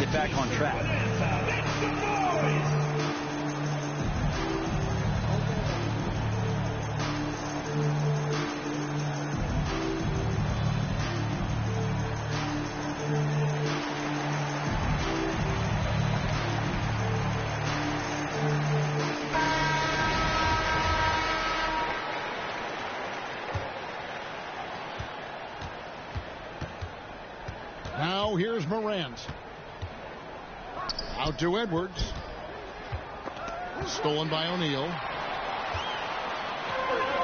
get back on track. Now here's Morant. Out to Edwards. Stolen by O'Neal.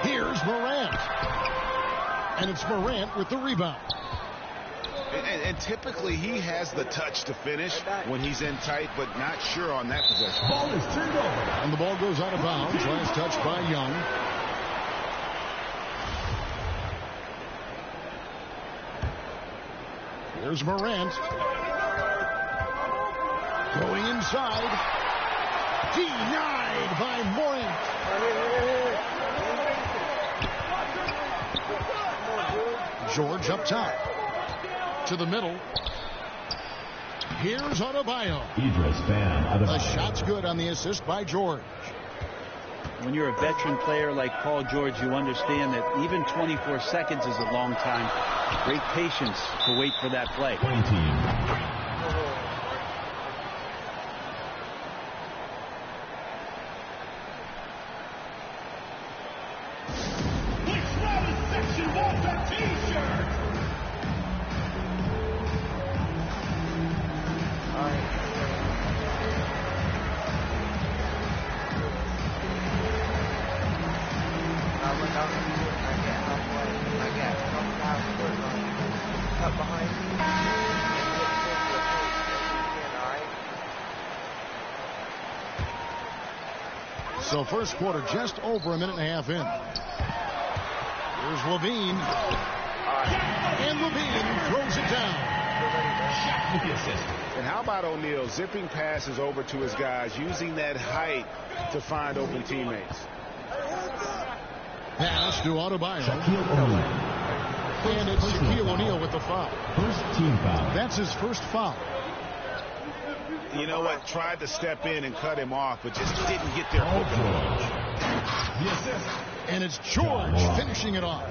Here's Morant. And it's Morant with the rebound. And typically he has the touch to finish when he's in tight, but not sure on that possession. Ball is turned over. And the ball goes out of bounds. Last touch by Young. Here's Morant. Going inside. Denied by Morant. George up top. To the middle. Here's Adebayo. The shot's good on the assist by George. When you're a veteran player like Paul George, you understand that even 24 seconds is a long time. Great patience to wait for that play. So first quarter just over a minute and a half in. Here's Levine. And Levine throws it down. And how about O'Neal zipping passes over to his guys, using that height to find open teammates. Pass to Adebayo. And it's Shaquille O'Neal with the foul. First team foul. That's his first foul. You know what? Tried to step in and cut him off, but just didn't get there. And it's George finishing it off.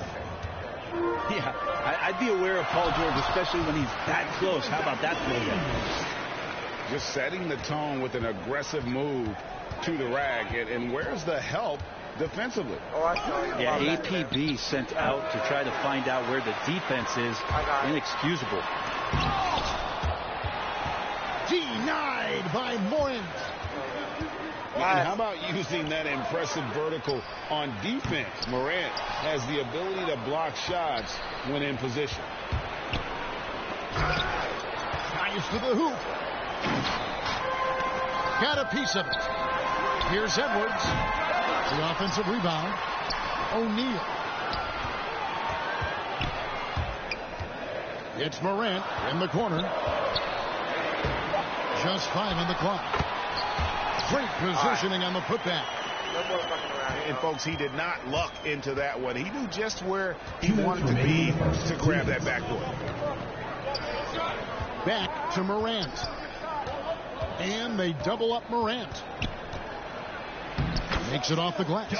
Yeah, I'd be aware of Paul George, especially when he's that close. How about that throwdown? Just setting the tone with an aggressive move to the rack. And where's the help defensively? Yeah, APB sent out to try to find out where the defense is. Inexcusable. Denied by Morant. And how about using that impressive vertical on defense? Morant has the ability to block shots when in position. Drives to the hoop. Got a piece of it. Here's Edwards. The offensive rebound. O'Neal. It's Morant in the corner. Just 5 on the clock. Great positioning on the putback. And folks, he did not luck into that one. He knew just where he wanted to be to grab that backboard. Back to Morant. And they double up Morant. Makes it off the glass.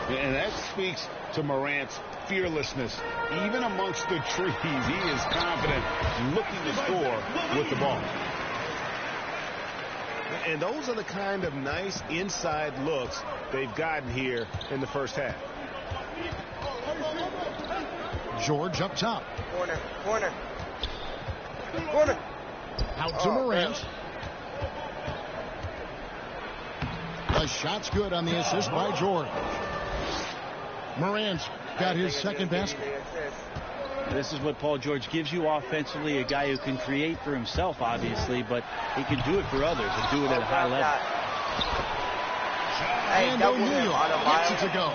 And that speaks to Morant's fearlessness. Even amongst the trees, he is confident, looking to score with the ball. And those are the kind of nice inside looks they've gotten here in the first half. George up top. Corner. Out to Morant. The shot's good on the assist by George. Morant's got his second basket. This is what Paul George gives you offensively, a guy who can create for himself, obviously, but he can do it for others and do it at a high level. And O'Neal gets it to go.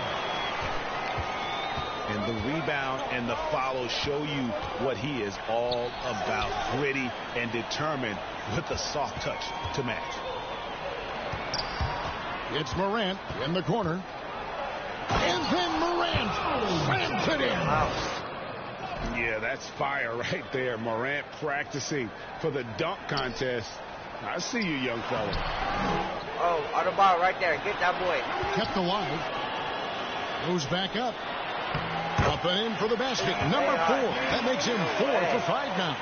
And the rebound and the follow show you what he is all about. Gritty and determined with the soft touch to match. It's Morant in the corner. And then Morant slams it in. Yeah, that's fire right there. Morant practicing for the dunk contest. I see you, young fella. Oh, on the ball right there. Get that boy. Kept alive. Goes back up. Up and in for the basket. Number 4. That makes him 4 for 5 now.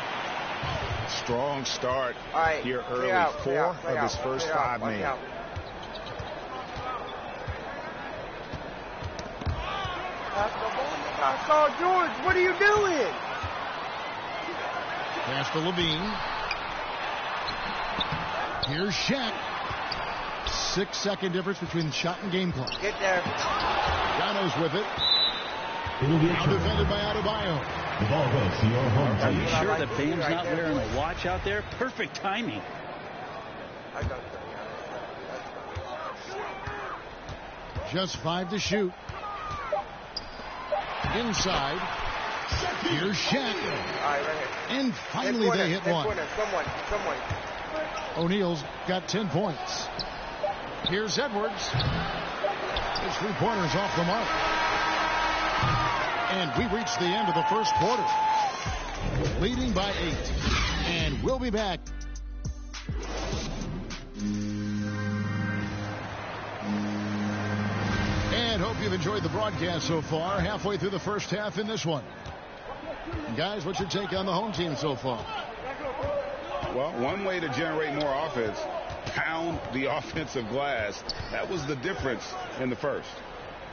Strong start here early. 4 of his first 5 made. I saw George. What are you doing? Pass to Levine. Here's Shaq. 6-second difference between shot and game clock. Get there. Gano's with it. It'll be Now defended by Adebayo. The ball goes to your home Are team. you sure that Bam's not wearing a watch out there? Perfect timing. I got Just 5 to shoot. Inside. Here's Shaq. All right, right here. And finally they hit one. Someone. O'Neal's got 10 points. Here's Edwards. His 3-pointer's off the mark. And we reach the end of the first quarter. Leading by 8. And we'll be back. And hope you've enjoyed the broadcast so far. Halfway through the first half in this one. Guys, what's your take on the home team so far? Well, one way to generate more offense, pound the offensive glass. That was the difference in the first.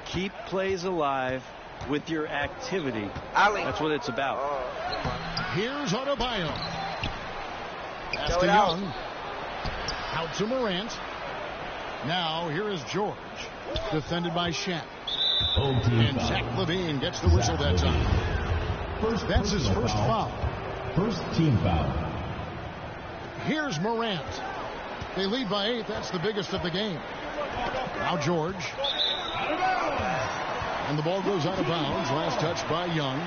Keep plays alive with your activity. That's what it's about. Here's Adebayo. Pass to Young. Out to Morant. Now here is George. Defended by Shaq. And Zach LaVine gets the whistle that time. That's his first foul. First team foul. Here's Morant. They lead by 8. That's the biggest of the game. Now George. And the ball goes out of bounds. Last touch by Young.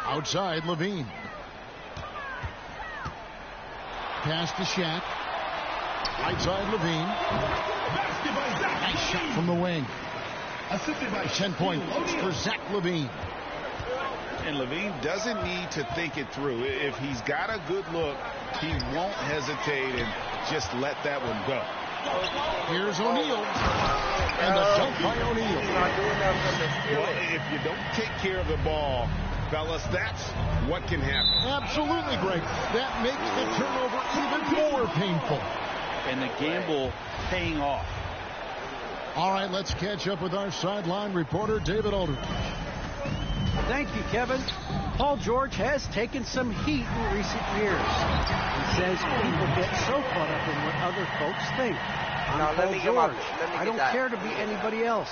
Outside, Levine. Pass to Shaq. Right side, Levine. Nice shot from the wing. 10 points for Zach LaVine. And LaVine doesn't need to think it through. If he's got a good look, he won't hesitate and just let that one go. Here's O'Neal. And the dunk by O'Neal. Well, if you don't take care of the ball, fellas, that's what can happen. Absolutely, Greg. That makes the turnover even more painful. And the gamble paying off. All right, let's catch up with our sideline reporter, David Aldridge. Thank you, Kevin. Paul George has taken some heat in recent years. He says people get so caught up in what other folks think. I'm Paul George. I don't care to be anybody else.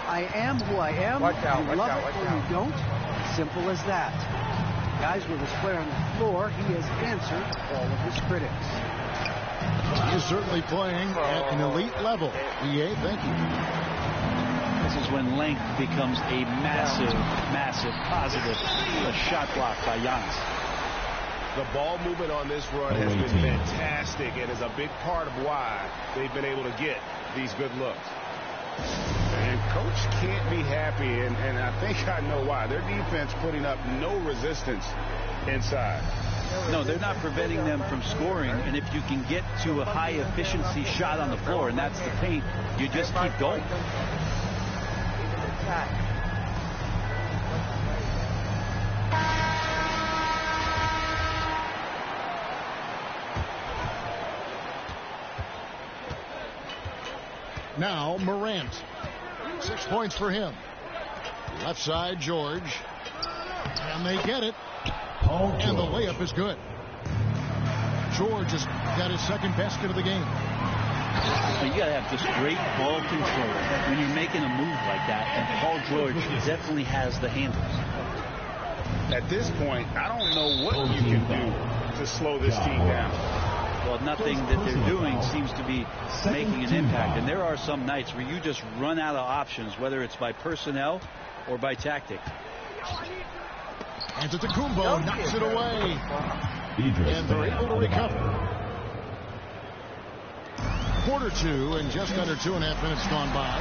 I am who I am. You love it or you don't. Simple as that. Guys, with his play on the floor, he has answered all of his critics. He's certainly playing at an elite level. EA, thank you. This is when length becomes a massive, massive positive. A shot block by Giannis. The ball movement on this run has been fantastic and is a big part of why they've been able to get these good looks. And coach can't be happy, and I think I know why. Their defense putting up no resistance inside. No, they're not preventing them from scoring, and if you can get to a high-efficiency shot on the floor, and that's the paint, you just keep going. Now Morant. 6 points for him. Left side, George. And they get it. And the layup is good. George has got his second basket of the game. You got to have just great ball control when you're making a move like that. And Paul George definitely has the handles. At this point, I don't know what you can do to slow this team down. Well, nothing that they're doing seems to be making an impact. And there are some nights where you just run out of options, whether it's by personnel or by tactic. Antetokounmpo knocks it away. And they're able to recover. quarter two, and just under 2.5 minutes gone by.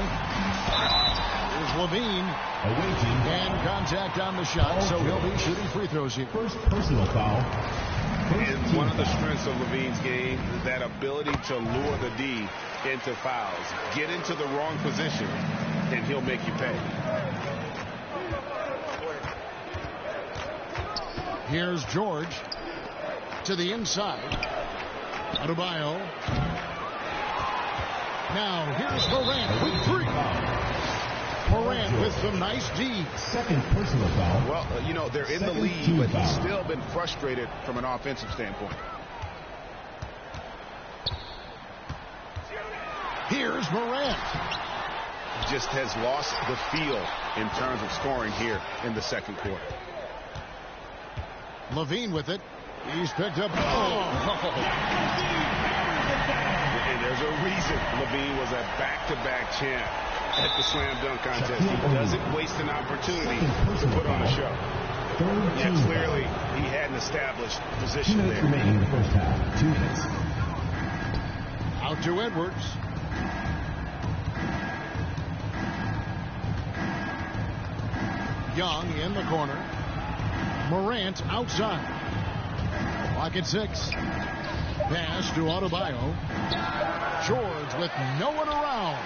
Here's Levine. And contact on the shot, so he'll be shooting free throws here. First personal foul. And one of the strengths of Levine's game is that ability to lure the D into fouls. Get into the wrong position, and he'll make you pay. Here's George to the inside. Adebayo. Now here's Morant with 3. Morant with some nice D. Second personal foul. Well, you know, they're in the lead, but he's still been frustrated from an offensive standpoint. Here's Morant. Just has lost the feel in terms of scoring here in the second quarter. Levine with it. He's picked up. And there's a reason Levine was a back-to-back champ at the slam dunk contest. He doesn't waste an opportunity to put on a show. Yet clearly he had an established position there. Remaining in the first half. 2 minutes. Out to Edwards. Young in the corner. Morant outside. Clock at 6. Pass to Adebayo. George with no one around.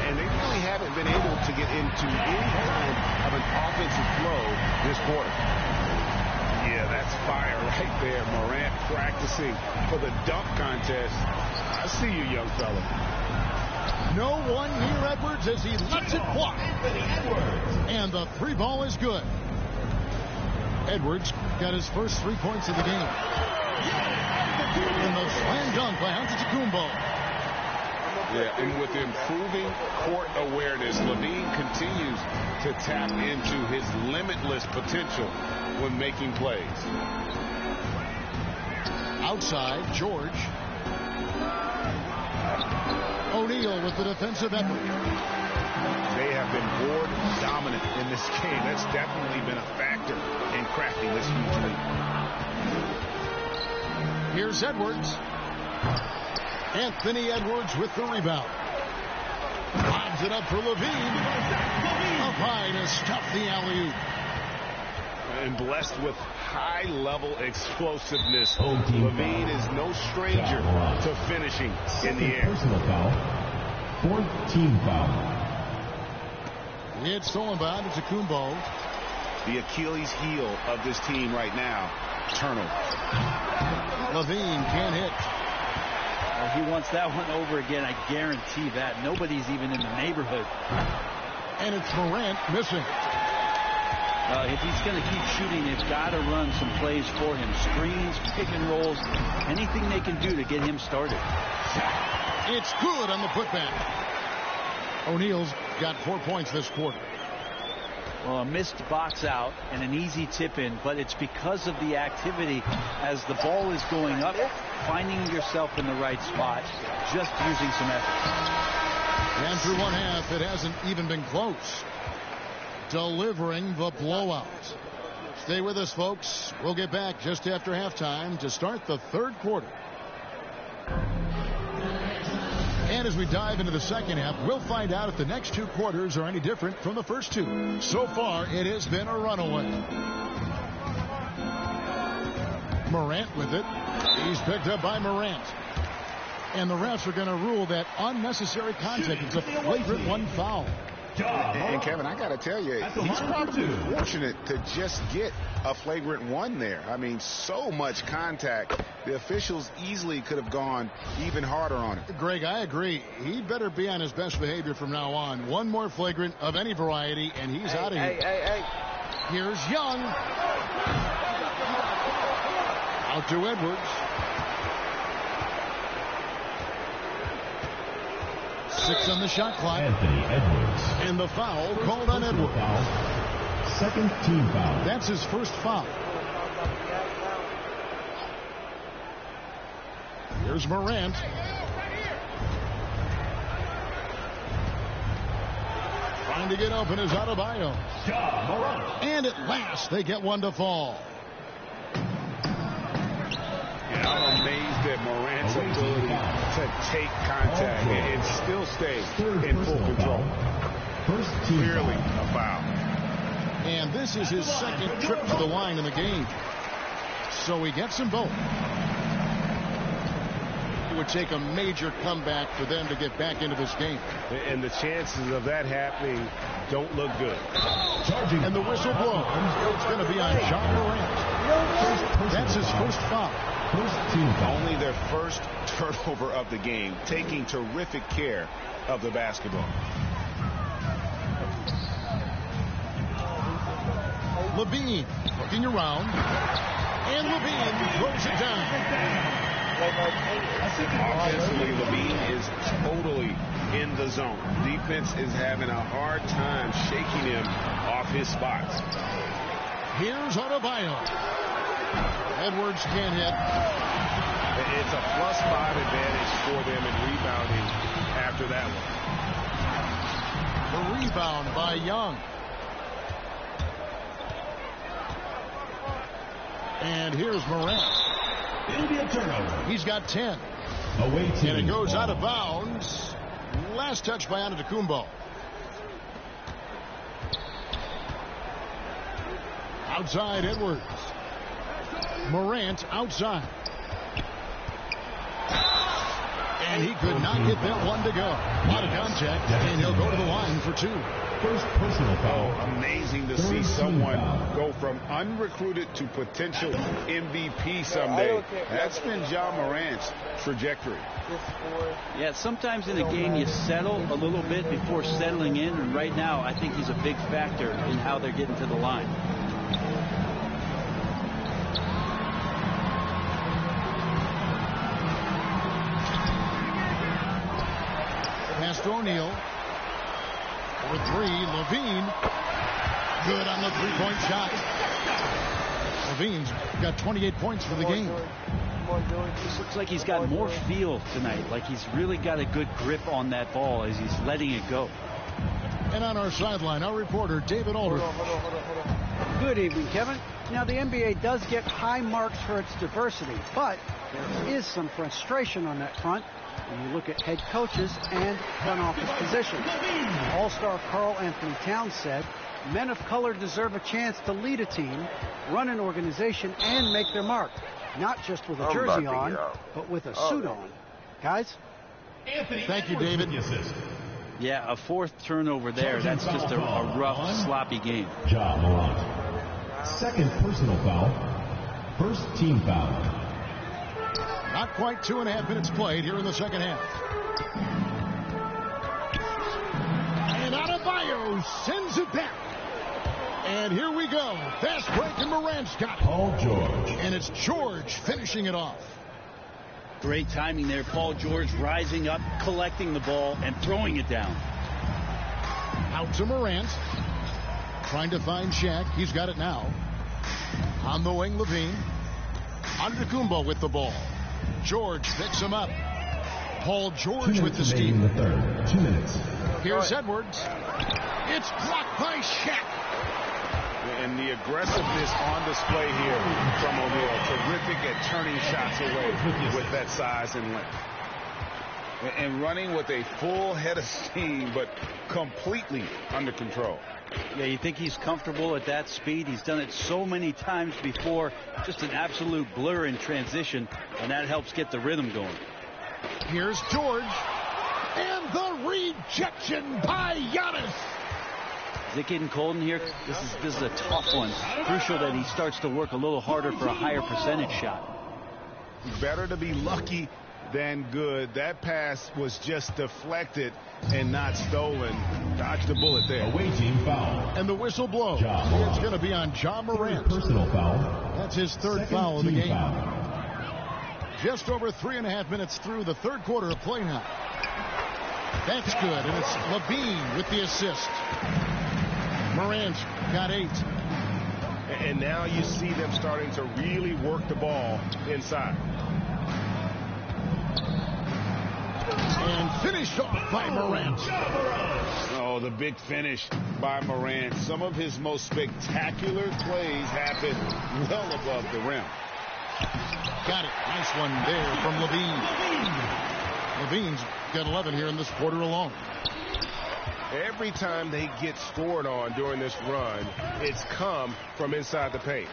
And they really haven't been able to get into any kind of an offensive flow this quarter. Yeah, that's fire right there. Morant practicing for the dunk contest. I see you, young fella. No one near Edwards as he lets it fly. And the 3 ball is good. Edwards got his first 3 points of the game. And the slam dunk by Antetokounmpo. Yeah, and with improving court awareness, Levine continues to tap into his limitless potential when making plays. Outside, George. O'Neal with the defensive effort. They have been board dominant in this game. That's definitely been a factor in crafting this huge lead. Here's Edwards. Anthony Edwards with the rebound. Lobs it up for Levine. Up high to stuff the alley-oop. And blessed with high-level explosiveness. Levine is no stranger to finishing in the air. Personal foul. 4th team foul. It's stolen by Antetokounmpo. The Achilles heel of this team right now, turnover. Levine can't hit. He wants that one over again. I guarantee that. Nobody's even in the neighborhood. And it's Morant missing. If he's going to keep shooting, they've got to run some plays for him. Screens, pick and rolls, anything they can do to get him started. It's good on the putback. O'Neal's got 4 points this quarter. Well, a missed box out and an easy tip in, but it's because of the activity as the ball is going up, finding yourself in the right spot, just using some effort. And through 1 half, it hasn't even been close. Delivering the blowout. Stay with us, folks. We'll get back just after halftime to start the 3rd quarter. And as we dive into the second half, we'll find out if the next 2 quarters are any different from the first 2. So far, it has been a runaway. Morant with it. He's picked up by Morant. And the refs are going to rule that unnecessary contact. It's a flagrant 1 foul. And Kevin, I got to tell you, he's probably fortunate to just get a flagrant 1 there. I mean, so much contact. The officials easily could have gone even harder on it. Greg, I agree. He better be on his best behavior from now on. 1 more flagrant of any variety, and he's out of here. Here's Young. Out to Edwards. 6 on the shot clock. Anthony Edwards. And the foul called on Edwards. Foul. 2nd team foul. That's his first foul. Here's Morant. Trying to get open is Adebayo. And at last they get 1 to fall. Yeah, I'm amazed at Morant's ability to take contact and still stay in full control. First team Clearly foul. a foul. And this is his second trip to the line in the game. So he gets them both. It would take a major comeback for them to get back into this game. And the chances of that happening don't look good. Charging. And the whistle blows. It's going to be on John Morant. That's his first foul. First team foul. Only their first turnover of the game, taking terrific care of the basketball. Levine looking around. And Levine throws it down. Offensively, Levine is totally in the zone. Defense is having a hard time shaking him off his spots. Here's Adebayo. Edwards can't hit. It's a +5 advantage for them in rebounding after that one. The rebound by Young. And here's Morant. It'll be a turnover. He's got 10. Away team. And it goes out of bounds. Last touch by Antetokounmpo. Outside Edwards. Morant outside. And he could not get that one to go. A lot of contact, and he'll go to the line for two. First personal foul. Amazing to see someone go from unrecruited to potential MVP someday. That's been John Morant's trajectory. Yeah, sometimes in a game you settle a little bit before settling in, and right now I think he's a big factor in how they're getting to the line. Pass to O'Neal. For three, Levine. Good on the three-point shot. Levine's got 28 points for the game. This looks like he's got more feel tonight, like he's really got a good grip on that ball as he's letting it go. And on our sideline, our reporter, David Aldridge. Good evening, Kevin. Now, the NBA does get high marks for its diversity, but there is some frustration on that front when you look at head coaches and front office positions. All-star Karl Anthony Towns said, men of color deserve a chance to lead a team, run an organization, and make their mark. Not just with a jersey on, but with a suit on. Guys? Thank you, David. Yeah, a fourth turnover there. That's just a rough, sloppy game. Ja Morant. Second personal foul. First team foul. Not quite 2.5 minutes played here in the second half. And Adebayo sends it back. And here we go. Fast break, and Morant's got it. Paul George. And it's George finishing it off. Great timing there. Paul George rising up, collecting the ball, and throwing it down. Out to Morant. Trying to find Shaq. He's got it now. On the wing, Levine. Antetokounmpo with the ball. George picks him up. Paul George with the steal. In the third. 2 minutes. Here's Edwards. It's blocked by Shaq. And the aggressiveness on display here from O'Neal. Terrific at turning shots away with that size and length. And running with a full head of steam, but completely under control. Yeah, you think he's comfortable at that speed? He's done it so many times before. Just an absolute blur in transition, and that helps get the rhythm going. Here's George. And the rejection by Giannis. Is it getting cold in here? This is a tough one. Crucial that he starts to work a little harder for a higher percentage shot. Better to be lucky than good. That pass was just deflected and not stolen. Dodged the bullet there. Away team foul. And the whistle blows. It's going to be on Ja Morant. Personal foul. That's his third Second foul of the team game. foul. Just over 3.5 minutes through the third quarter of play now. That's good, and it's Levine with the assist. Morant's got 8. And now you see them starting to really work the ball inside. And finished off by Morant. Oh, the big finish by Morant. Some of his most spectacular plays happen well above the rim. Got it. Nice one there from Levine. Levine's got 11 here in this quarter alone. Every time they get scored on during this run, it's come from inside the paint.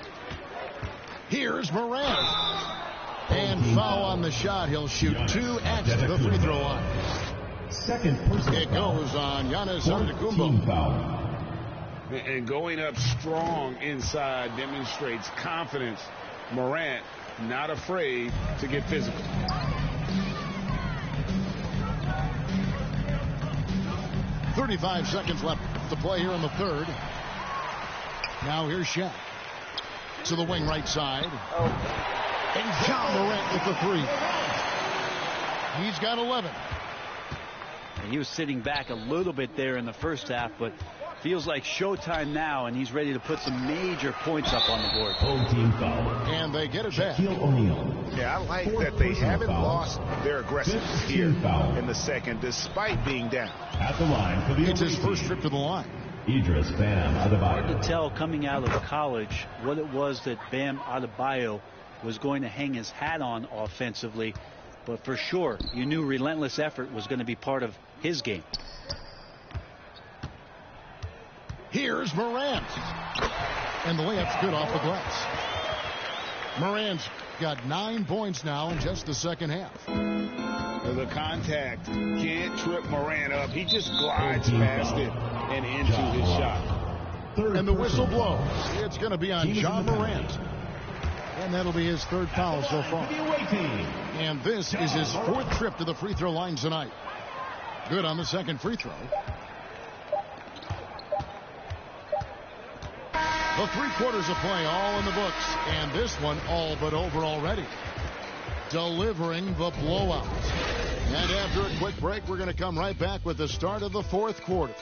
Here's Morant. And foul on the shot. He'll shoot 2 at the free throw line. Second personal It goes on Giannis Antetokounmpo. foul. And going up strong inside demonstrates confidence. Morant not afraid to get physical. .35 seconds left to play here in the third. Now here's Shaq. To the wing right side. And John Morant with the three. He's got 11. And he was sitting back a little bit there in the first half, but feels like showtime now, and he's ready to put some major points up on the board. Home team foul. And they get it back. Shaquille O'Neal. Yeah, I like Fourth that they personal haven't foul. lost their aggressiveness Fifth here team foul. in the second, despite being down. At the line for the It's his away first team, trip to the line. Idris Bam Hard to Adebayo. tell coming out of college what it was that Bam Adebayo was going to hang his hat on offensively, but for sure you knew relentless effort was going to be part of his game. Here's Morant. And the layup's good off the glass. Morant's got 9 points now in just the second half. The contact can't trip Morant up. He just glides past it and into his shot. Third And the whistle personal. blows. It's going to be on Team John in the Morant. And that'll be his third foul so far. For the away team. And this is his 4th trip to the free throw line tonight. Good on the second free throw. The 3 quarters of play all in the books. And this one all but over already. Delivering the blowout. And after a quick break, we're going to come right back with the start of the 4th quarter.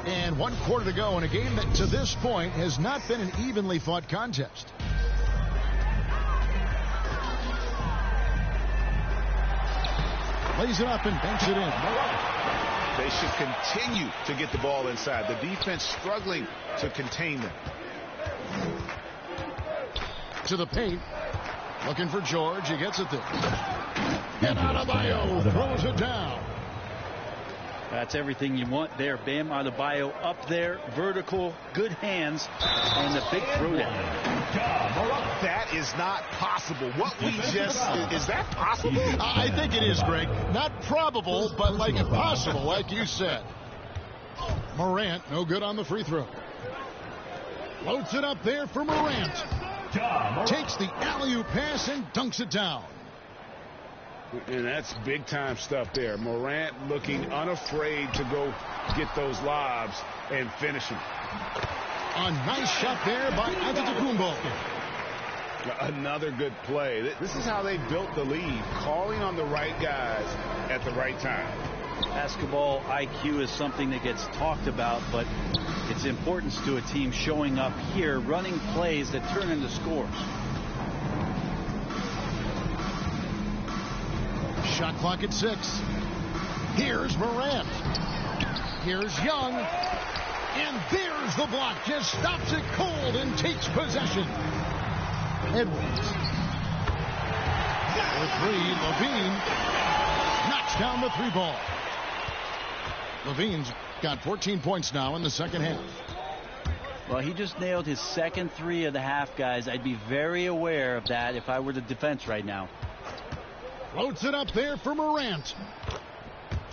And 1 quarter to go in a game that to this point has not been an evenly fought contest. Lays it up and banks it in. They should continue to get the ball inside. The defense struggling to contain them. To the paint. Looking for George. He gets it there. And Adebayo throws it down. That's everything you want there. Bam Adebayo up there, vertical, good hands, and the big throwdown. That is not possible. What we just is that possible? I think it is, Greg. Not probable, but like possible, like you said. Morant, no good on the free throw. Floats it up there for Morant. Takes the alley-oop pass and dunks it down. And that's big time stuff there. Morant looking unafraid to go get those lobs and finish them. A nice shot there by Antetokounmpo. Another good play. This is how they built the lead, calling on the right guys at the right time. Basketball IQ is something that gets talked about, but its importance to a team showing up here, running plays that turn into scores. Shot clock at 6. Here's Morant. Here's Young. And there's the block. Just stops it cold and takes possession. Edwards. For 3, Levine knocks down the 3 ball. Levine's got 14 points now in the second half. Well, he just nailed his second 3 of the half, guys. I'd be very aware of that if I were the defense right now. Floats it up there for Morant.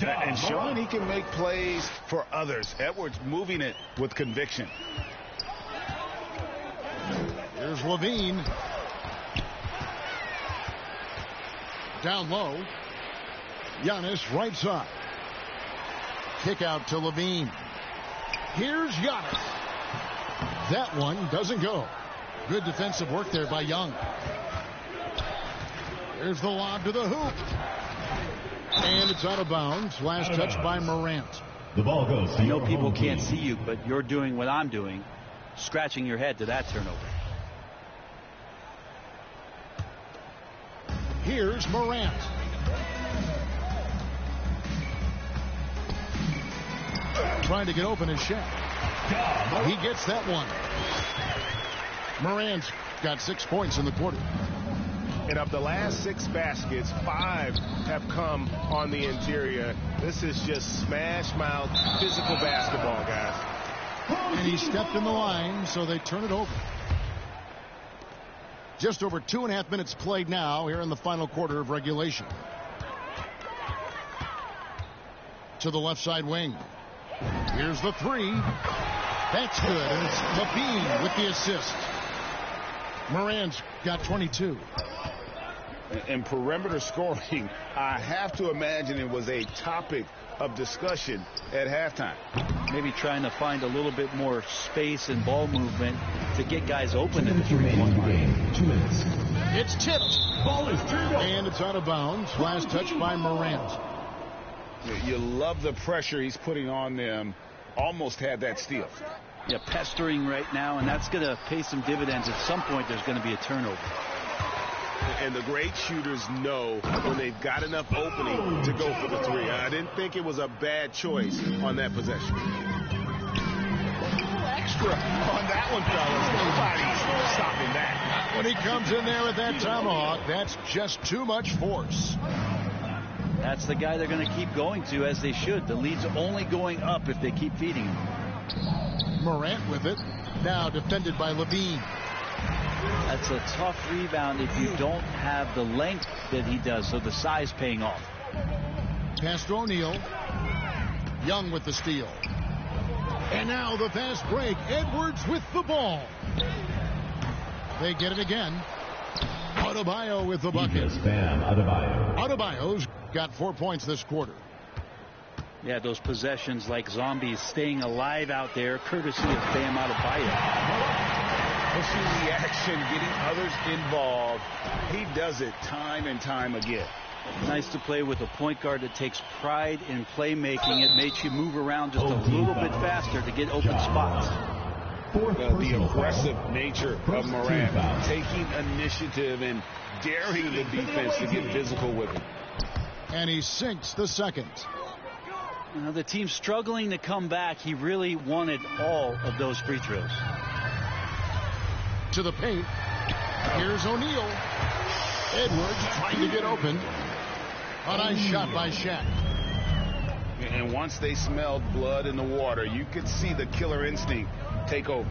And showing he can make plays for others. Edwards moving it with conviction. Here's Levine. Down low. Giannis right side. Kick out to Levine. Here's Giannis. That one doesn't go. Good defensive work there by Young. There's the lob to the hoop. And it's out of bounds. Last touch by Morant. The ball goes to I know your people home can't team. see you, but you're doing what I'm doing, scratching your head to that turnover. Here's Morant. Trying to get open his shot. He gets that one. Morant's got 6 points in the quarter. And of the last 6 baskets, 5 have come on the interior. This is just smash mouth physical basketball, guys. And he stepped in the line, so they turn it over. Just over 2.5 minutes played now here in the final quarter of regulation. To the left side wing. Here's the 3. That's good, and it's Levine with the assist. Moran's got 22. And perimeter scoring, I have to imagine it was a topic of discussion at halftime. Maybe trying to find a little bit more space and ball movement to get guys open in the 3-point game. 2 minutes. It's tipped. Ball is turned over. And it's out of bounds. Last touch by Morant. You love the pressure he's putting on them. Almost had that steal. Yeah, pestering right now, and that's going to pay some dividends. At some point, there's going to be a turnover. And the great shooters know when they've got enough opening to go for the 3. I didn't think it was a bad choice on that possession. Extra on that one, fellas. Nobody's stopping that. When he comes in there with that tomahawk, that's just too much force. That's the guy they're going to keep going to, as they should. The lead's only going up if they keep feeding him. Morant with it. Now defended by Levine. That's a tough rebound if you don't have the length that he does, so the size paying off. Pass to O'Neal. Young with the steal. And now the fast break. Edwards with the ball. They get it again. Adebayo with the bucket. Bam Adebayo. Adebayo's got 4 points this quarter. Yeah, those possessions like zombies staying alive out there, courtesy of Bam Adebayo. Pushing the action, getting others involved. He does it time and time again. Nice to play with a point guard that takes pride in playmaking. It makes you move around just a little bit faster to get open spots. The aggressive nature of Morant, taking initiative and daring the defense to get physical with him. And he sinks the second. The team's struggling to come back. He really wanted all of those free throws. To the paint. Here's O'Neal. Edwards trying to get open. A nice shot by Shaq. And once they smelled blood in the water, you could see the killer instinct take over.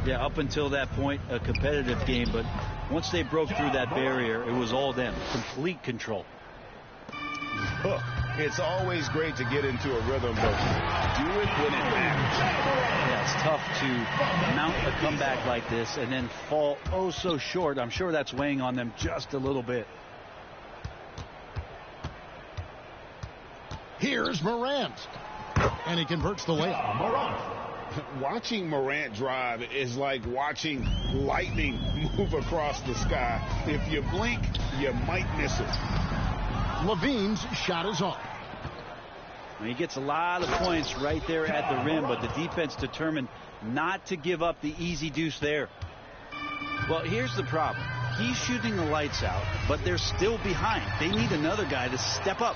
Yeah, up until that point, a competitive game, but once they broke through that barrier, it was all them. Complete control. Look, it's always great to get into a rhythm, but do it when it matters. Yeah, it's tough to mount a comeback like this and then fall oh so short. I'm sure that's weighing on them just a little bit. Here's Morant. And he converts the layup. Watching Morant drive is like watching lightning move across the sky. If you blink, you might miss it. Levine's shot is off. He gets a lot of points right there at the rim, but the defense determined not to give up the easy deuce there. Well, here's the problem. He's shooting the lights out, but they're still behind. They need another guy to step up.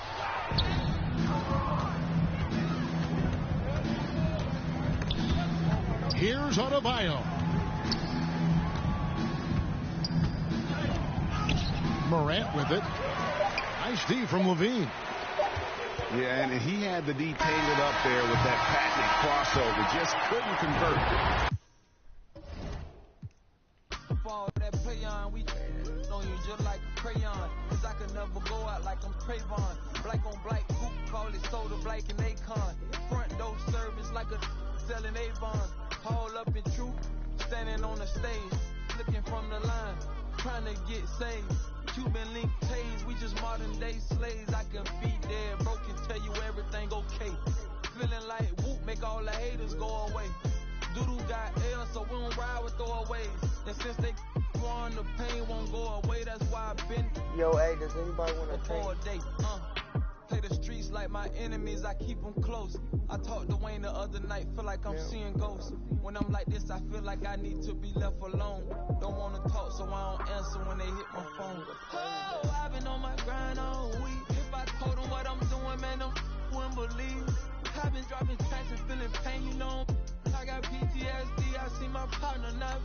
Here's Adebayo. Morant with it. Nice D from Levine. Yeah, and he had the D tangled up there with that patented crossover. Just couldn't convert. That play on, we on you just like a crayon. Cause I could never go out like I'm Trayvon. Black on black, hoop, call it soda, black and Akon. Front door service like a selling Avon. Haul up in truth, standing on the stage, looking from the line, trying to get saved. Cuban link tase, we just modern day slaves. I can be there, broken, tell you everything okay. Feeling like whoop, make all the haters go away. Doodoo got L, so we don't ride with throwaways. And since they on the pain won't go away, that's why I've been. Yo, hey, does anybody want to for a day? Play the streets like my enemies, I keep them close. I talked to Wayne the other night, feel like I'm seeing ghosts. When I'm like this, I feel like I need to be left alone. Don't wanna talk, so I don't answer when they hit my phone. Oh, I've been on my grind all week. If I told them what I'm doing, man, them wouldn't believe. I've been dropping tracks and feeling pain, you know. I got PTSD, I see my partner now.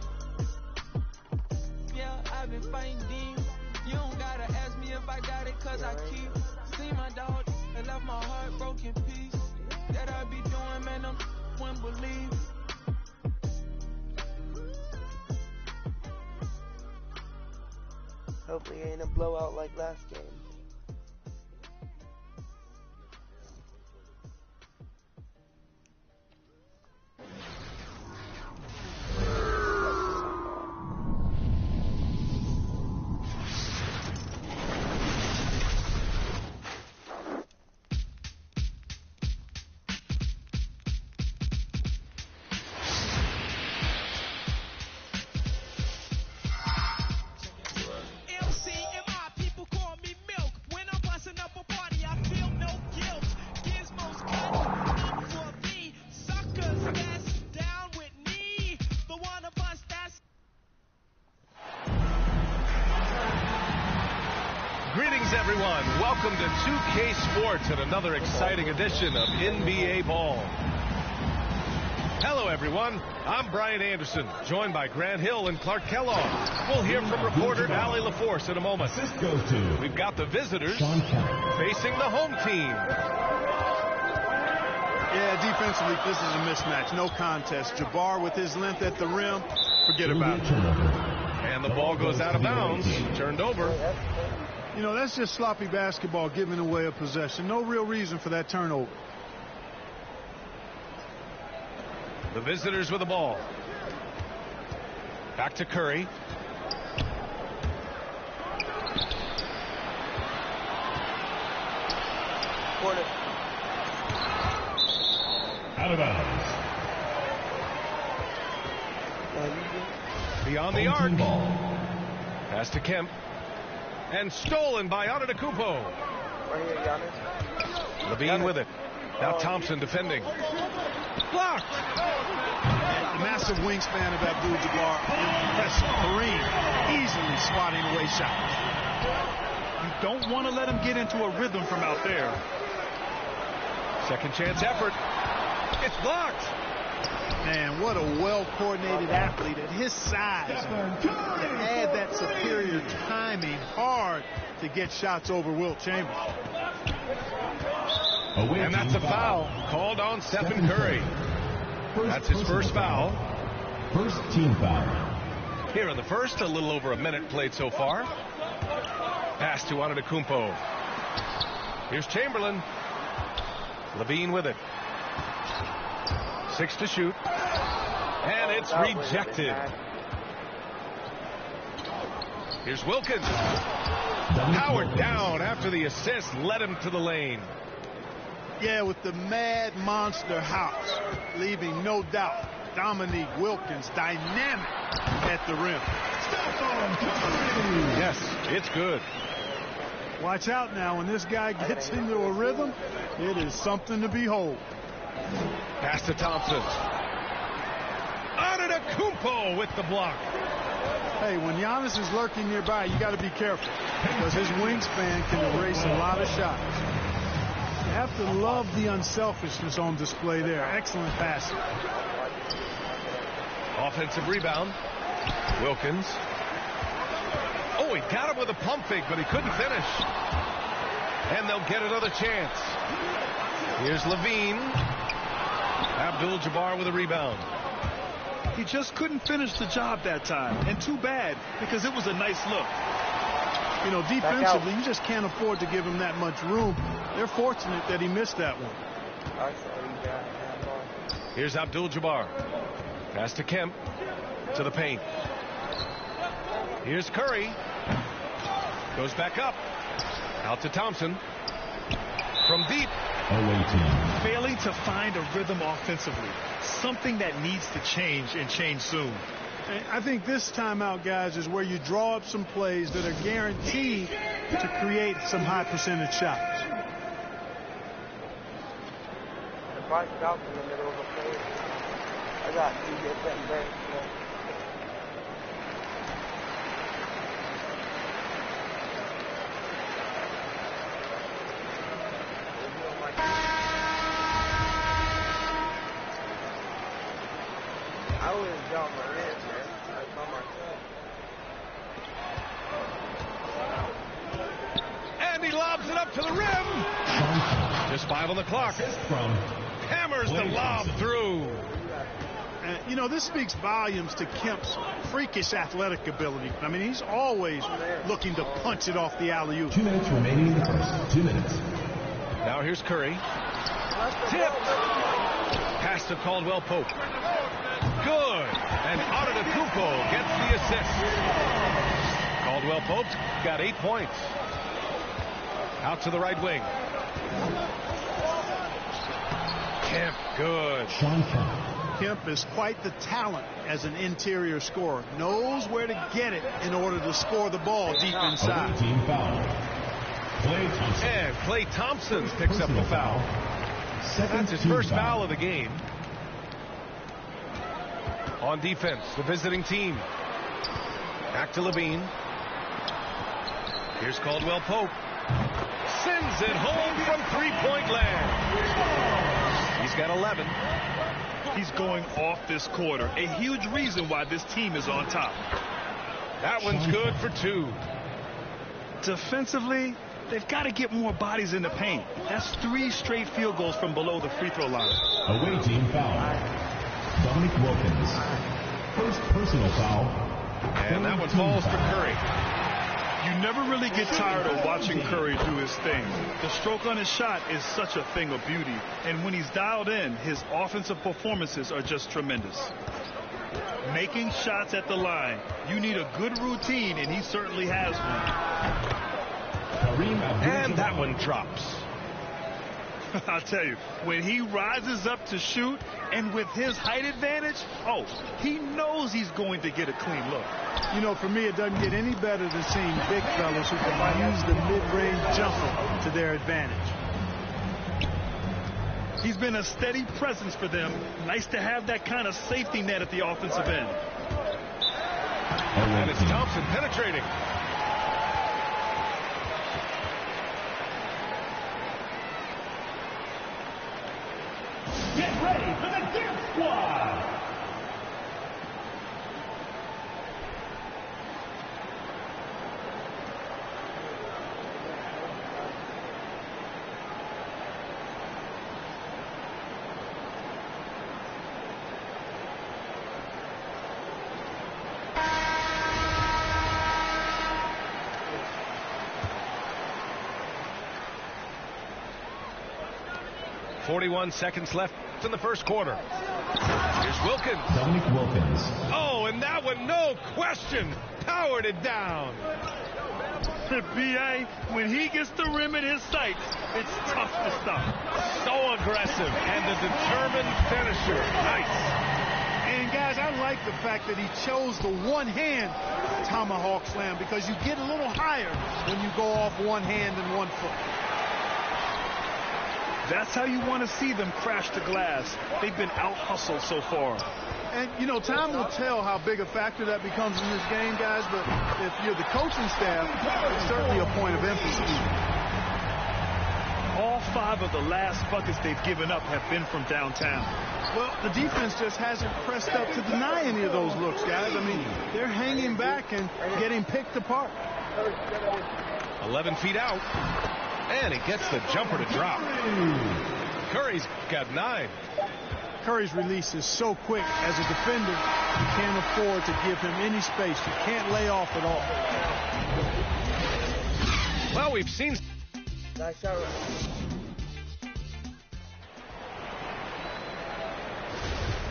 heartbroken piece that I be doing, man, I'm wouldn't believe. Hopefully it ain't a blowout like last game. Greetings, everyone. Welcome to 2K Sports and another exciting edition of NBA Ball. Hello, everyone. I'm Brian Anderson, joined by Grant Hill and Clark Kellogg. We'll hear from reporter Allie LaForce in a moment. We've got the visitors facing the home team. Yeah, defensively, this is a mismatch. No contest. Jabbar with his length at the rim, forget about it. And the ball goes out of bounds, turned over. You know, that's just sloppy basketball, giving away a possession. No real reason for that turnover. The visitors with the ball. Back to Curry. Corner. Out of bounds. Beyond the arc. Pass to Kemp. And stolen by Antetokounmpo. Right here, Giannis. Levine with it. Now Thompson defending. Blocked. The massive wingspan of Abdul-Jabbar. Impressive. Kareem easily swatting away shots. You don't want to let him get into a rhythm from out there. Second chance effort. It's blocked. Man, what a well-coordinated athlete at his size. To add that superior timing, hard to get shots over Wilt Chamberlain. And that's a foul called on Stephen Curry. That's his first foul. First team foul. Here in the first, a little over a minute played so far. Pass to Antetokounmpo. Here's Chamberlain. Levine with it. 6 to shoot. And it's rejected. Here's Wilkins. Powered down after the assist led him to the lane. Yeah, with the mad monster house, leaving no doubt Dominique Wilkins dynamic at the rim. Yes, it's good. Watch out now. When this guy gets into a rhythm, it is something to behold. Pass to Thompson. Antetokounmpo with the block. Hey, when Giannis is lurking nearby, you got to be careful because his wingspan can erase a lot of shots. You have to love the unselfishness on display there. Excellent passing. Offensive rebound. Wilkins. Oh, he got him with a pump fake, but he couldn't finish. And they'll get another chance. Here's Levine. Abdul-Jabbar with a rebound. He just couldn't finish the job that time. And too bad, because it was a nice look. You know, defensively, you just can't afford to give him that much room. They're fortunate that he missed that one. Here's Abdul-Jabbar. Pass to Kemp. To the paint. Here's Curry. Goes back up. Out to Thompson. From deep. Away team. Failing to find a rhythm offensively. Something that needs to change and change soon. And I think this timeout, guys, is where you draw up some plays that are guaranteed to create some high percentage shots. If I stop in the middle of a play, I got to get that break. I always jump my wrist, man. I saw myself. And he lobs it up to the rim. There's 5 on the clock. From Hammers the lob through. You know, this speaks volumes to Kemp's freakish athletic ability. I mean, he's always looking to punch it off the alley-oop. 2 minutes remaining in the first. 2 minutes. Now here's Curry. Tip. Pass to Caldwell Pope. Good. And Antetokounmpo gets the assist. Caldwell Pope got 8 points. Out to the right wing. Kemp, good. Sean Kemp. Kemp is quite the talent as an interior scorer. Knows where to get it in order to score the ball deep inside. Team foul. Klay Thompson. And Klay Thompson picks up the foul. That's his first foul of the game. On defense, the visiting team. Back to Levine. Here's Caldwell Pope. Sends it home from three-point land. He's got 11. He's going off this quarter. A huge reason why this team is on top. That one's good for 2. Defensively, they've got to get more bodies in the paint. That's 3 straight field goals from below the free throw line. Away team foul. Dominic Wilkins. First personal foul. And that one falls for Curry. You never really get tired of watching Curry do his thing. The stroke on his shot is such a thing of beauty. And when he's dialed in, his offensive performances are just tremendous. Making shots at the line. You need a good routine, and he certainly has one. And that one drops. I'll tell you, when he rises up to shoot, and with his height advantage, oh, he knows he's going to get a clean look. You know, for me, it doesn't get any better than seeing big fellas who can use the mid-range jumper to their advantage. He's been a steady presence for them. Nice to have that kind of safety net at the offensive end. And it's Thompson penetrating. Get ready for the Dip Squad. .41 seconds left in the first quarter. Here's Wilkins. Dominic Wilkins. Oh, and that one, no question, powered it down. B.A., when he gets the rim in his sights, it's tough to stop. So aggressive and a determined finisher. Nice. And, guys, I like the fact that he chose the one-hand tomahawk slam because you get a little higher when you go off one hand and 1 foot. That's how you want to see them crash the glass. They've been out-hustled so far. And, you know, time will tell how big a factor that becomes in this game, guys, but if you're the coaching staff, it's certainly a point of emphasis. All 5 of the last buckets they've given up have been from downtown. Well, the defense just hasn't pressed up to deny any of those looks, guys. I mean, they're hanging back and getting picked apart. 11 feet out. And he gets the jumper to drop. Curry's got 9. Curry's release is so quick. As a defender, you can't afford to give him any space. You can't lay off at all. Well, we've seen... Nice shot.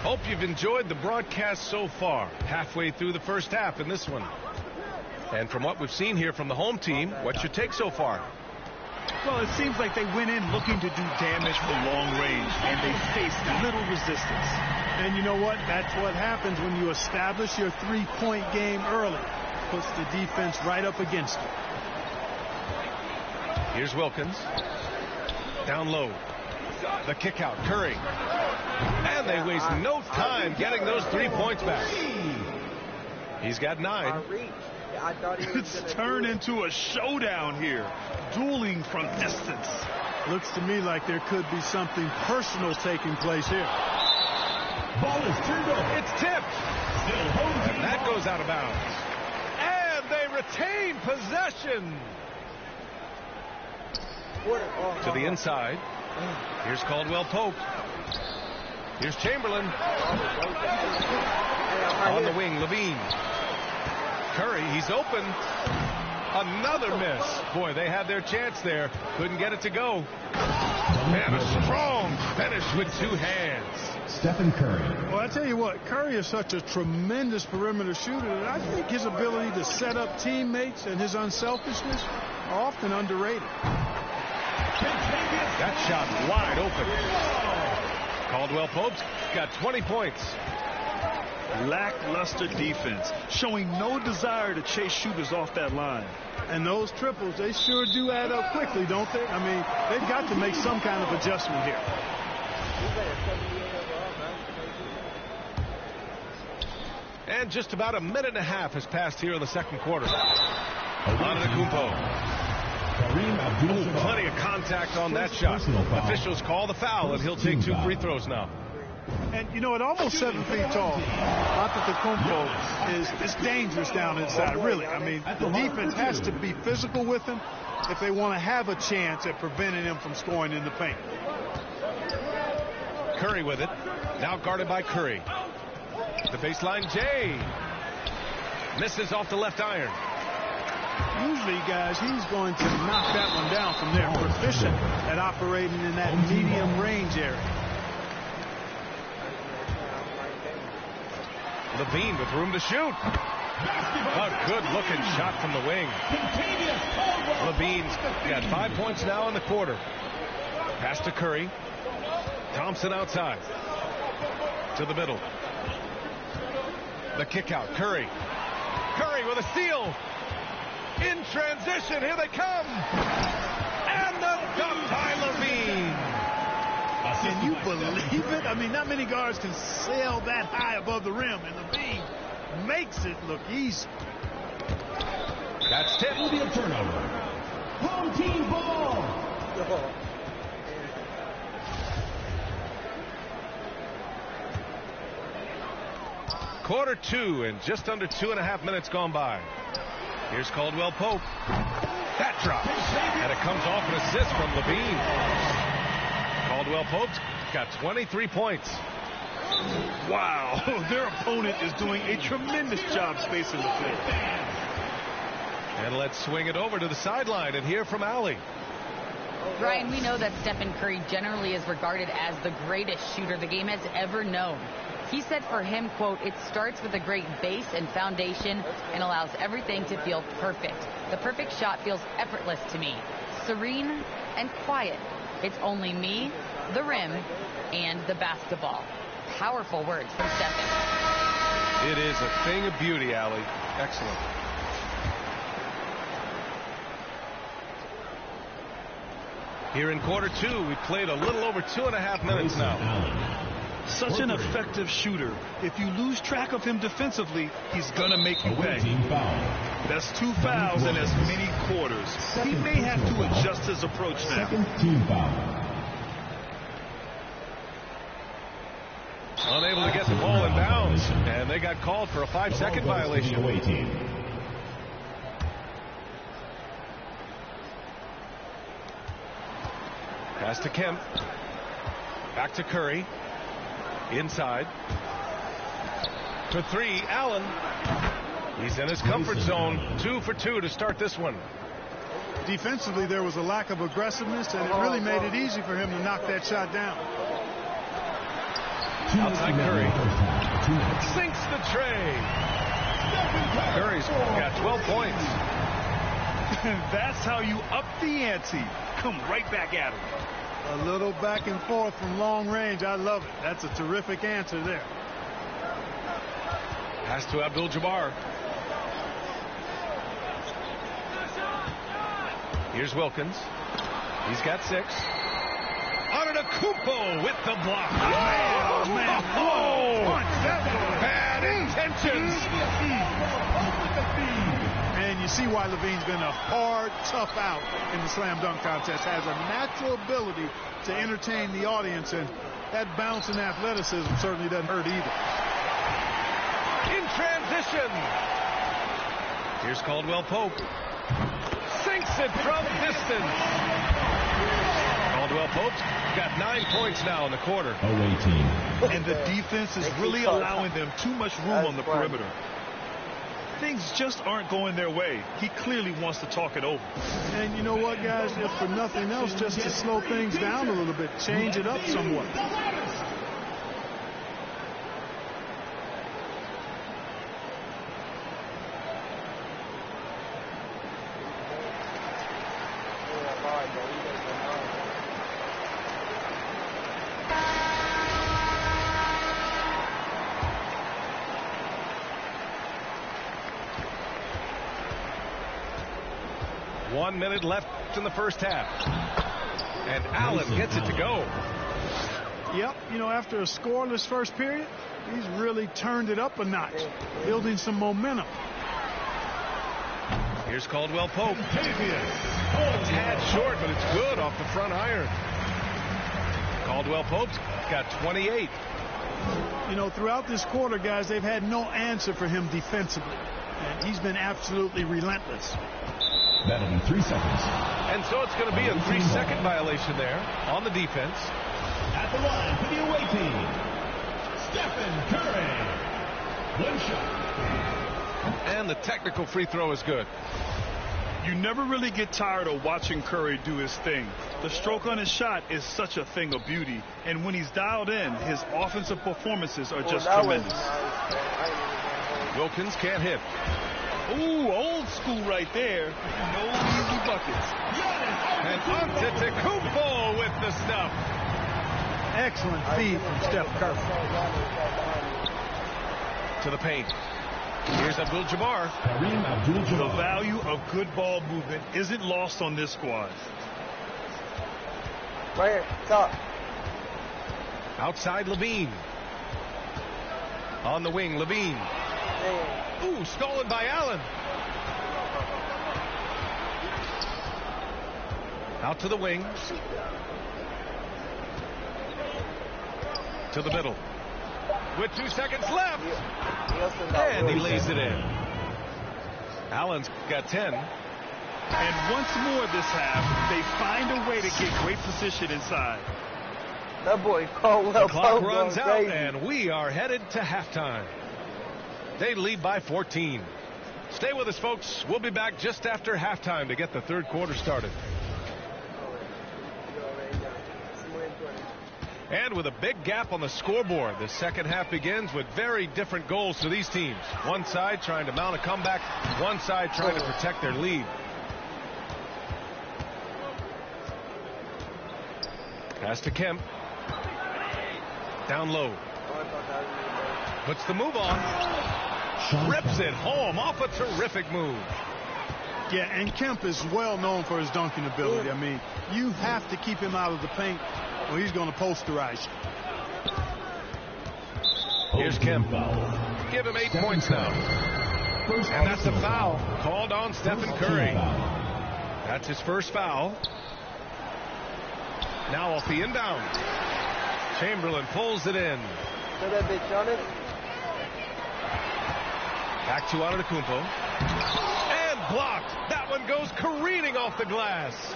Hope you've enjoyed the broadcast so far. Halfway through the first half in this one. And from what we've seen here from the home team, what's your take so far? Well, it seems like they went in looking to do damage from long range, and they faced little resistance. And you know what? That's what happens when you establish your three-point game early. Puts the defense right up against it. Here's Wilkins. Down low. The kick out. Curry. And they waste no time getting those 3 points back. He's got 9. It's turned into a showdown here. Dueling from distance. Looks to me like there could be something personal taking place here. Ball is turned over. It's tipped. And that goes out of bounds. And they retain possession. To the inside. Here's Caldwell Pope. Here's Chamberlain. On the wing, Levine. Curry, he's open. Another miss. Boy, they had their chance there. Couldn't get it to go. And a strong finish with two hands. Stephen Curry. Well, I tell you what, Curry is such a tremendous perimeter shooter that I think his ability to set up teammates and his unselfishness are often underrated. That shot wide open. Caldwell Pope's got 20 points. Lackluster defense, showing no desire to chase shooters off that line. And those triples, they sure do add up quickly, don't they? I mean, they've got to make some kind of adjustment here. And just about a minute and a half has passed here in the second quarter. Antetokounmpo. Plenty of contact on that shot. Officials call the foul, and he'll take 2 free throws now. And, you know, at almost 7 feet tall, Antetokounmpo is dangerous down inside, really. I mean, the defense has to be physical with him if they want to have a chance at preventing him from scoring in the paint. Curry with it. Now guarded by Curry. The baseline, Jay. Misses off the left iron. Usually, guys, he's going to knock that one down from there. Proficient at operating in that medium range area. Levine with room to shoot. A good-looking shot from the wing. Levine's got 5 points now in the quarter. Pass to Curry. Thompson outside. To the middle. The kick out. Curry. Curry with a steal. In transition. Here they come. And the dunk by Levine. Can you believe it? I mean, not many guards can sail that high above the rim, and Levine makes it look easy. That's tip. Will be a turnover. Home team ball. Quarter 2 and just under 2.5 minutes gone by. Here's Caldwell Pope. That drops. And it comes off an assist from Levine. Caldwell Pope's got 23 points. Wow, their opponent is doing a tremendous job spacing the floor. And let's swing it over to the sideline and hear from Allie. Ryan, we know that Stephen Curry generally is regarded as the greatest shooter the game has ever known. He said for him, quote, "It starts with a great base and foundation and allows everything to feel perfect. The perfect shot feels effortless to me, serene and quiet. It's only me, the rim, and the basketball." Powerful words from Stephen. It is a thing of beauty, Allie. Excellent. Here in quarter 2, we played a little over 2.5 minutes now. Such an effective shooter. If you lose track of him defensively, he's going to make you pay. That's 2 fouls in as many quarters. He may have to adjust his approach now. Team foul. Unable to get the ball in bounds, and they got called for a 5-second violation. Pass to Kemp. Back to Curry. Inside. For 3, Allen. He's in his comfort zone. 2 for 2 to start this one. Defensively, there was a lack of aggressiveness, and it really made it easy for him to knock that shot down. Outside Curry. Sinks the tray. Curry's got 12 points. That's how you up the ante. Come right back at him. A little back and forth from long range. I love it. That's a terrific answer there. Pass to Abdul-Jabbar. Here's Wilkins. He's got 6. Antetokounmpo with the block. Bad intentions. And you see why Levine's been a hard, tough out in the slam dunk contest. Has a natural ability to entertain the audience, and that bounce and athleticism certainly doesn't hurt either. In transition. Here's Caldwell Pope. Sinks it from distance. Caldwell Pope's got 9 points now in the quarter. Away team. And the defense is really allowing them too much room on the perimeter. Things just aren't going their way. He clearly wants to talk it over. And you know what, guys? If for nothing else, just to slow things down a little bit, change it up somewhat. One minute left in the first half. And Allen gets it to go. Yep, you know, after a scoreless first period, he's really turned it up a notch, building some momentum. Here's Caldwell Pope. A tad short, but it's good off the front iron. Caldwell Pope's got 28. You know, throughout this quarter, guys, they've had no answer for him defensively. And he's been absolutely relentless. That'll be 3 seconds. And so it's going to be a 3-second violation there on the defense. At the line for the away team, Stephen Curry. One shot. And the technical free throw is good. You never really get tired of watching Curry do his thing. The stroke on his shot is such a thing of beauty. And when he's dialed in, his offensive performances are just tremendous. Wilkins can't hit. Ooh, old school right there. No easy buckets. And Antetokounmpo with the stuff. Excellent feed from Steph Curry. To the paint. Here's Abdul-Jabbar. The value of good ball movement isn't lost on this squad. Right here, top. Outside Levine. On the wing, Levine. Ooh, stolen by Allen. Out to the wing. To the middle. With 2 seconds left. And he lays it in. Allen's got 10. And once more this half, they find a way to get great position inside. That boy Caldwell. The clock runs out, and we are headed to halftime. They lead by 14. Stay with us, folks. We'll be back just after halftime to get the third quarter started. And with a big gap on the scoreboard, the second half begins with very different goals for these teams. One side trying to mount a comeback, one side trying to protect their lead. Pass to Kemp. Down low. Puts the move on. Rips it home off a terrific move. Yeah, and Kemp is well known for his dunking ability. I mean, you have to keep him out of the paint or he's going to posterize you. Here's Kemp. Give him 8 points now. And that's a foul called on Stephen Curry. That's his first foul. Now off the inbound. Chamberlain pulls it in. Throw that bitch on it. Back to Antetokounmpo. And blocked. That one goes careening off the glass.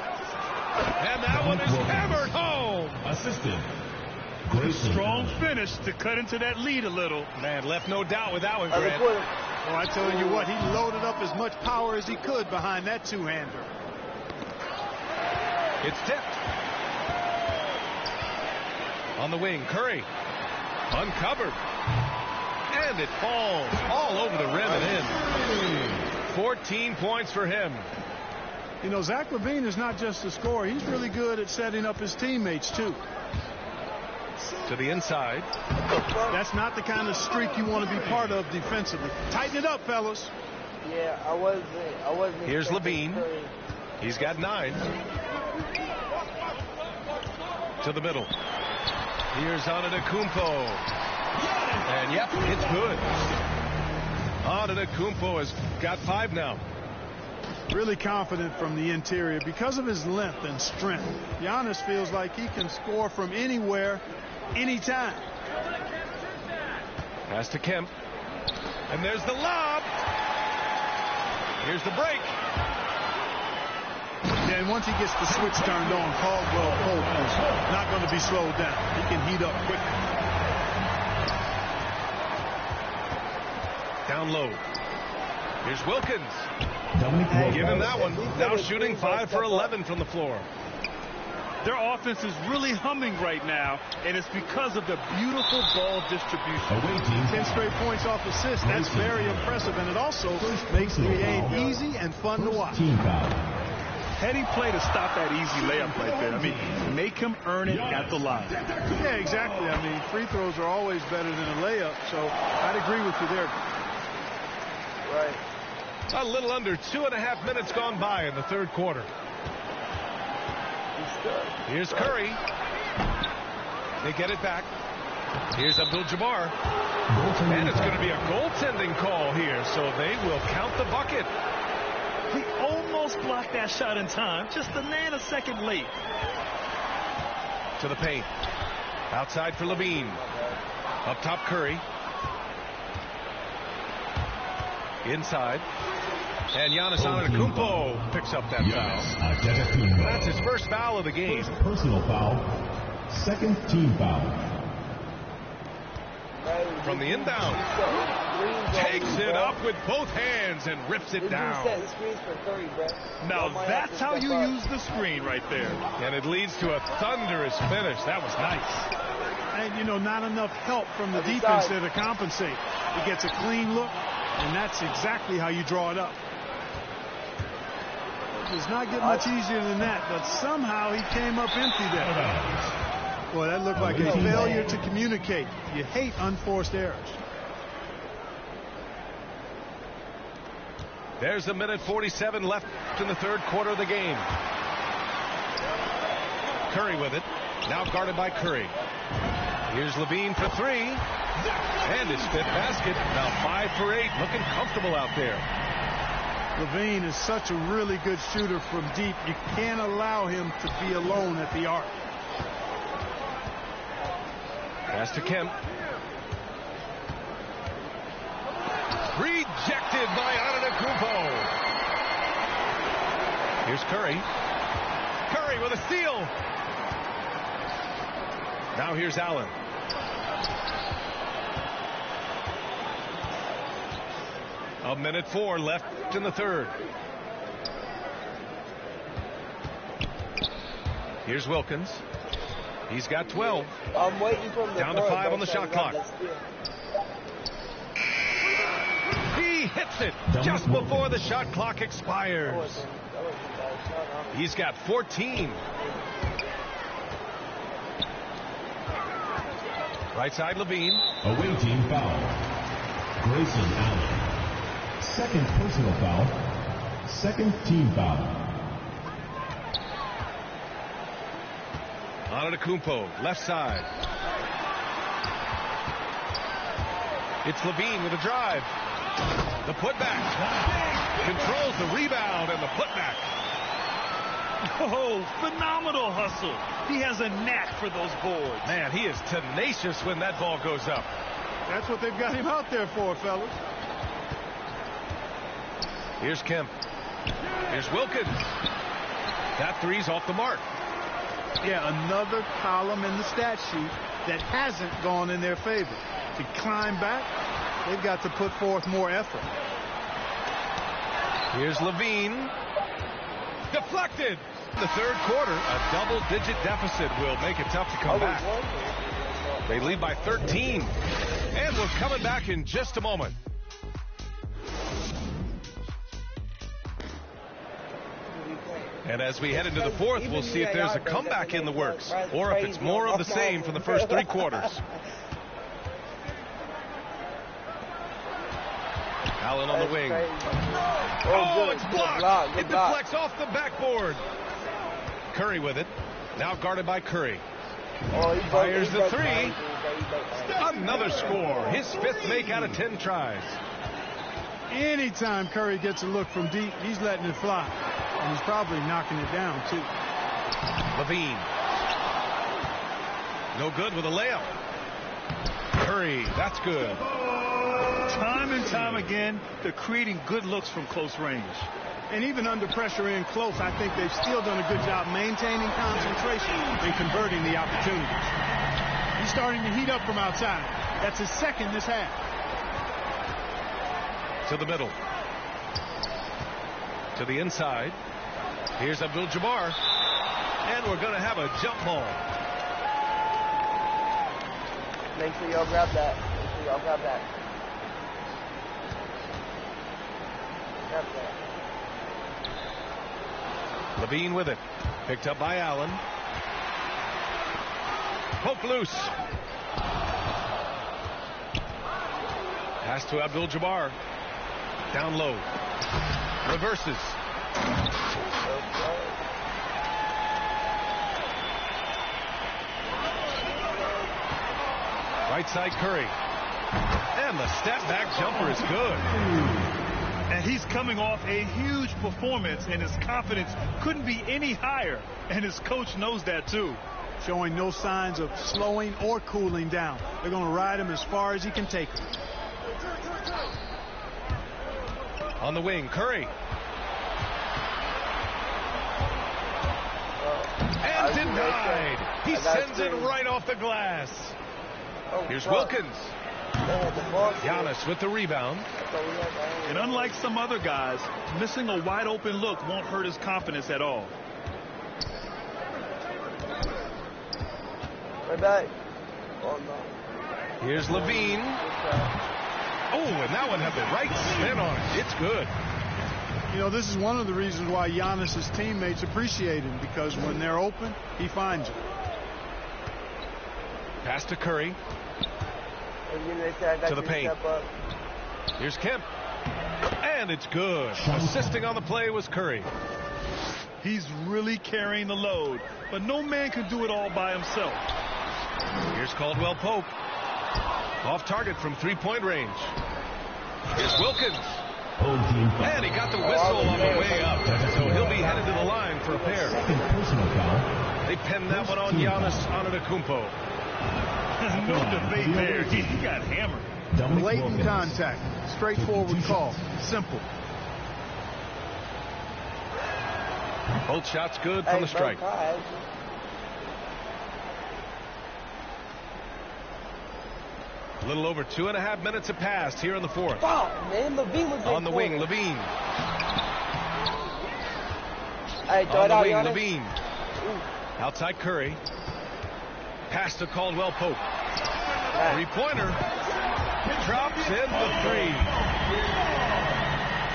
And that one is hammered home. Assisted. A strong finish to cut into that lead a little. Man, left no doubt with that one, Grant. Oh, I tell you what, he loaded up as much power as he could behind that two-hander. It's tipped. On the wing, Curry. Uncovered. And it falls all over the rim and in. 14 points for him. You know, Zach LaVine is not just a scorer. He's really good at setting up his teammates, too. To the inside. That's not the kind of streak you want to be part of defensively. Tighten it up, fellas. Yeah, I wasn't. Here's Levine. He's got 9. To the middle. Here's Antetokounmpo. And yep, it's good. Antetokounmpo has got 5 now. Really confident from the interior because of his length and strength. Giannis feels like he can score from anywhere, anytime. Pass to Kemp. And there's the lob. Here's the break. Yeah, and once he gets the switch turned on, Caldwell Pope is not going to be slowed down. He can heat up quickly. Down low. Here's Wilkins. Giving that one. Now shooting 5 for 11 from the floor. Their offense is really humming right now, and it's because of the beautiful ball distribution. 10 straight points off assists. That's very impressive, and it also makes the game easy and fun to watch. Heady play to stop that easy layup right there. I mean, make him earn it at the line. Yeah, exactly. I mean, free throws are always better than a layup, so I'd agree with you there. Right. A little under 2.5 minutes gone by in the third quarter. Here's Curry. They get it back. Here's Abdul-Jabbar. And it's going to be a goaltending call here, so they will count the bucket. He almost blocked that shot in time, just a nanosecond late. To the paint. Outside for Levine. Up top, Curry. Inside. And Giannis Antetokounmpo picks up that foul. That's his first foul of the game. First personal foul. Second team foul. From the inbound. Takes it up with both hands and rips it down. Now that's how you use the screen right there. And it leads to a thunderous finish. That was nice. And, you know, not enough help from the defense there to compensate. He gets a clean look, and that's exactly how you draw it up. It does not get much easier than that, but somehow he came up empty there. Boy, that looked like a failure to communicate. You hate unforced errors. There's a minute 47 left in the third quarter of the game. Curry with it. Now guarded by Curry. Here's Levine for three. And his fifth basket. Now 5 for 8. Looking comfortable out there. Levine is such a really good shooter from deep. You can't allow him to be alone at the arc. Pass to Kemp. Rejected by Antetokounmpo. Here's Curry. Curry with a steal. Now here's Allen. A minute 4 left in the third. Here's Wilkins. He's got 12. I'm waiting for him down to 5 on the shot clock. He hits it just before the shot clock expires. He's got 14. Right side, Levine. Awaiting foul. Grayson Allen. Second personal foul. Second team foul. Antetokounmpo, left side. It's Levine with a drive. The putback. Controls the rebound and the putback. Oh, phenomenal hustle. He has a knack for those boards. Man, he is tenacious when that ball goes up. That's what they've got him out there for, fellas. Here's Kemp. Here's Wilkins. That three's off the mark. Yeah, another column in the stat sheet that hasn't gone in their favor. To climb back, they've got to put forth more effort. Here's Levine. Deflected. The third quarter, a double-digit deficit will make it tough to come back. They lead by 13. And we're coming back in just a moment. And as we head into the fourth, we'll see if there's a comeback in the works or if it's more of the same from the first 3 quarters. Allen on the wing. Oh, it's blocked. It deflects off the backboard. Curry with it. Now guarded by Curry. Fires the three. Another score. His 5th make out of 10 tries. Anytime Curry gets a look from deep, he's letting it fly. And he's probably knocking it down, too. Levine. No good with a layup. Curry, that's good. Time and time again, they're creating good looks from close range. And even under pressure in close, I think they've still done a good job maintaining concentration and converting the opportunities. He's starting to heat up from outside. That's his second this half. To the middle. To the inside. Here's Abdul-Jabbar. And we're going to have a jump ball. Make sure y'all grab that. Make sure y'all grab that. Grab that. Levine with it. Picked up by Allen. Poke loose. Pass to Abdul-Jabbar. Down low. Reverses. Right side Curry. And the step back jumper is good. And he's coming off a huge performance, and his confidence couldn't be any higher. And his coach knows that too. Showing no signs of slowing or cooling down. They're going to ride him as far as he can take him. On the wing, Curry. And denied. He sends it right off the glass. Here's Wilkins. Giannis with the rebound. And unlike some other guys, missing a wide open look won't hurt his confidence at all. Here's Levine. Oh, and that one had the right spin on it. It's good. You know, this is one of the reasons why Giannis's teammates appreciate him, because when they're open, he finds them. Pass to Curry. To the paint. Here's Kemp. And it's good. Assisting on the play was Curry. He's really carrying the load, but no man can do it all by himself. Here's Caldwell Pope. Off target from three-point range. Here's Wilkins. And he got the whistle on the way up, so he'll be headed to the line for a pair. They pinned that one on Giannis Antetokounmpo. No debate there. He got hammered. Blatant contact. Straightforward call. Simple. Both shots good from the strike. A little over 2.5 minutes have passed here in the fourth. Man, Levine was on the wing, Levine. Hey, on the wing, Levine. Outside Curry. Pass to Caldwell Pope. Three-pointer. Drops in the three.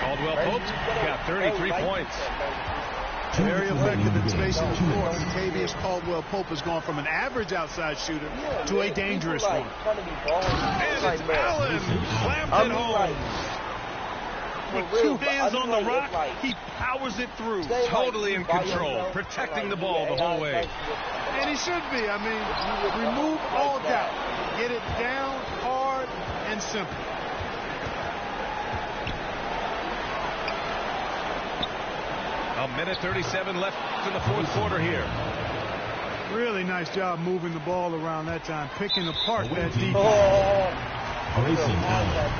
Caldwell Pope got 33 points. Very effective in spacing the floor. Tavius Caldwell Pope has gone from an average outside shooter to a dangerous one. And it's Allen. Slammed it home. With two hands on the rock, he powers it through. Totally in control, protecting the ball the whole way. And he should be. I mean, remove all doubt. Get it down, hard, and simple. A minute 37 left in the fourth quarter here. Really nice job moving the ball around that time, picking apart that defense. Grayson Allen.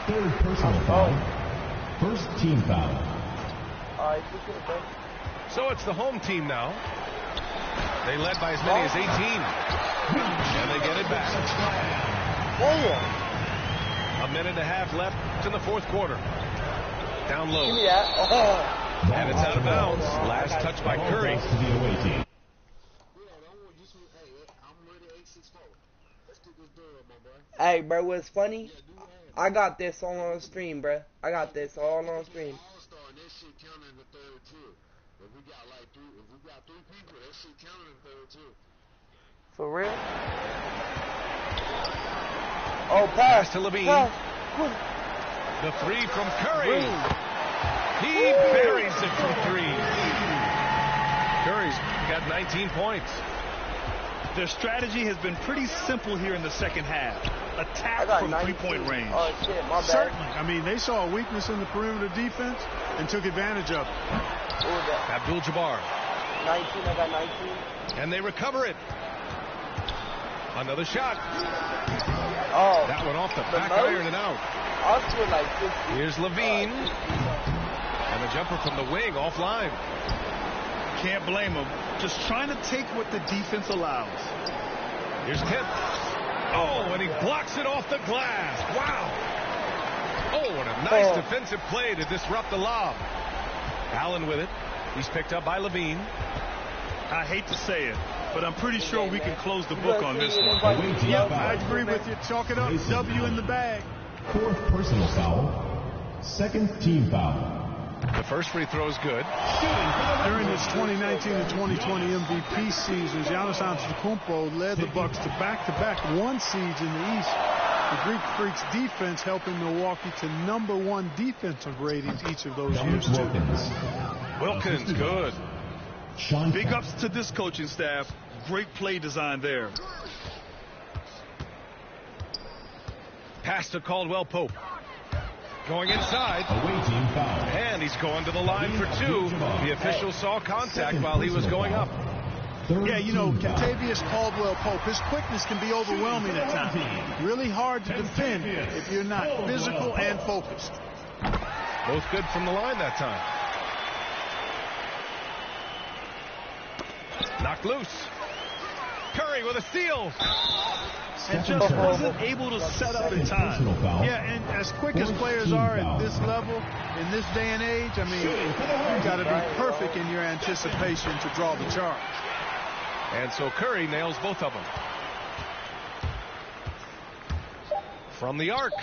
Third personal foul. First team foul. So it's the home team now. They led by as many as 18. And they get it back. A minute and a half left in the fourth quarter. Down low. And it's out of bounds. Last touch by Curry. Hey, bro, what's funny? I got this all on stream, bro. I got this all on stream. For real? Oh, pass to Levine. The three from Curry. He buries it from three. Curry's got 19 points. Their strategy has been pretty simple here in the second half. Attack from three-point range. Oh, shit, my bad. Certainly. I mean, they saw a weakness in the perimeter defense and took advantage of it. Abdul-Jabbar. 19, I got 19. And they recover it. Another shot. Oh. That one off the back iron and out. I'll feel like 50. Here's Levine. And the jumper from the wing offline. Can't blame him. Just trying to take what the defense allows. Here's Kemp. Oh, and he blocks it off the glass. Wow. Oh, and a nice defensive play to disrupt the lob. Allen with it. He's picked up by Levine. I hate to say it, but I'm pretty sure we can close the book on this one. Yep, I agree with you. Chalk it up. W in the bag. 4th personal foul. 2nd team foul. The first free throw is good. During his 2019 and 2020 MVP seasons, Giannis Antetokounmpo led the Bucks to back-to-back 1 seeds in the East. The Greek Freaks defense helping Milwaukee to #1 defensive ratings each of those years, too. Wilkins, good. Big ups to this coaching staff. Great play design there. Pass to Caldwell Pope. Going inside. And he's going to the line for 2. The official saw contact while he was going up. Yeah, you know, Kentavious Caldwell-Pope, his quickness can be overwhelming at times. Really hard to defend if you're not physical and focused. Both good from the line that time. Knocked loose. Curry with a steal. And just wasn't able to set up in time. Yeah, and as quick as players are at this level, in this day and age, I mean, you've got to be perfect in your anticipation to draw the charge. And so Curry nails both of them. From the arc.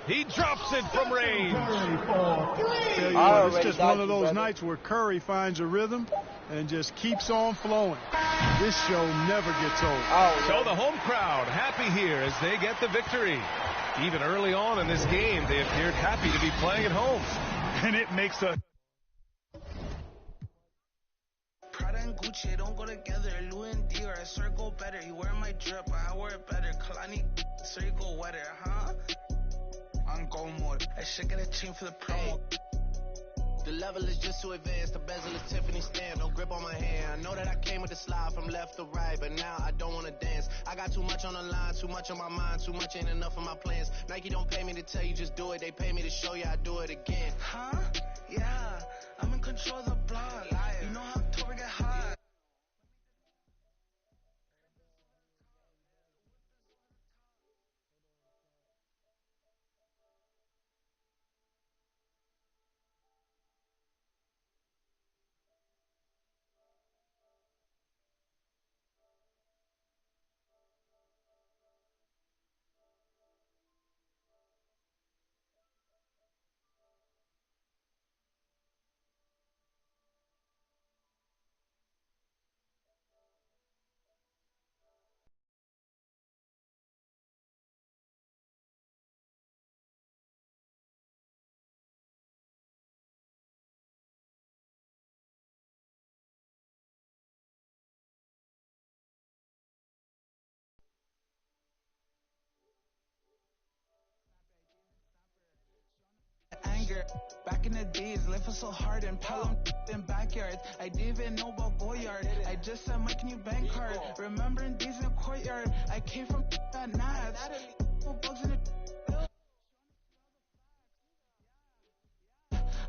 He drops it from range. It's just one of those nights where Curry finds a rhythm and just keeps on flowing. This show never gets old. So the home crowd happy here as they get the victory. Even early on in this game, they appeared happy to be playing at home. And it makes a... Prada and Gucci don't go together. Louis and Dior, I swear go better. You wear my drip, but I wear it better. Kalani, so you go wetter, huh? On go mode. I should get a chain for the promo. The level is just too advanced. The bezel is Tiffany stamp. No grip on my hand. I know that I came with the slide from left to right, but now I don't want to dance. I got too much on the line, too much on my mind, too much ain't enough of my plans. Nike don't pay me to tell you just do it. They pay me to show you I do it again. Huh? Yeah, I'm in control of the block. You know how October get hot. Anger. Back in the days, life was so hard and Pelham in backyards. I didn't even know about Goyard. I just said, Mike, can you bank card? Remembering days in the courtyard. I came from that Nats. Bugs in the...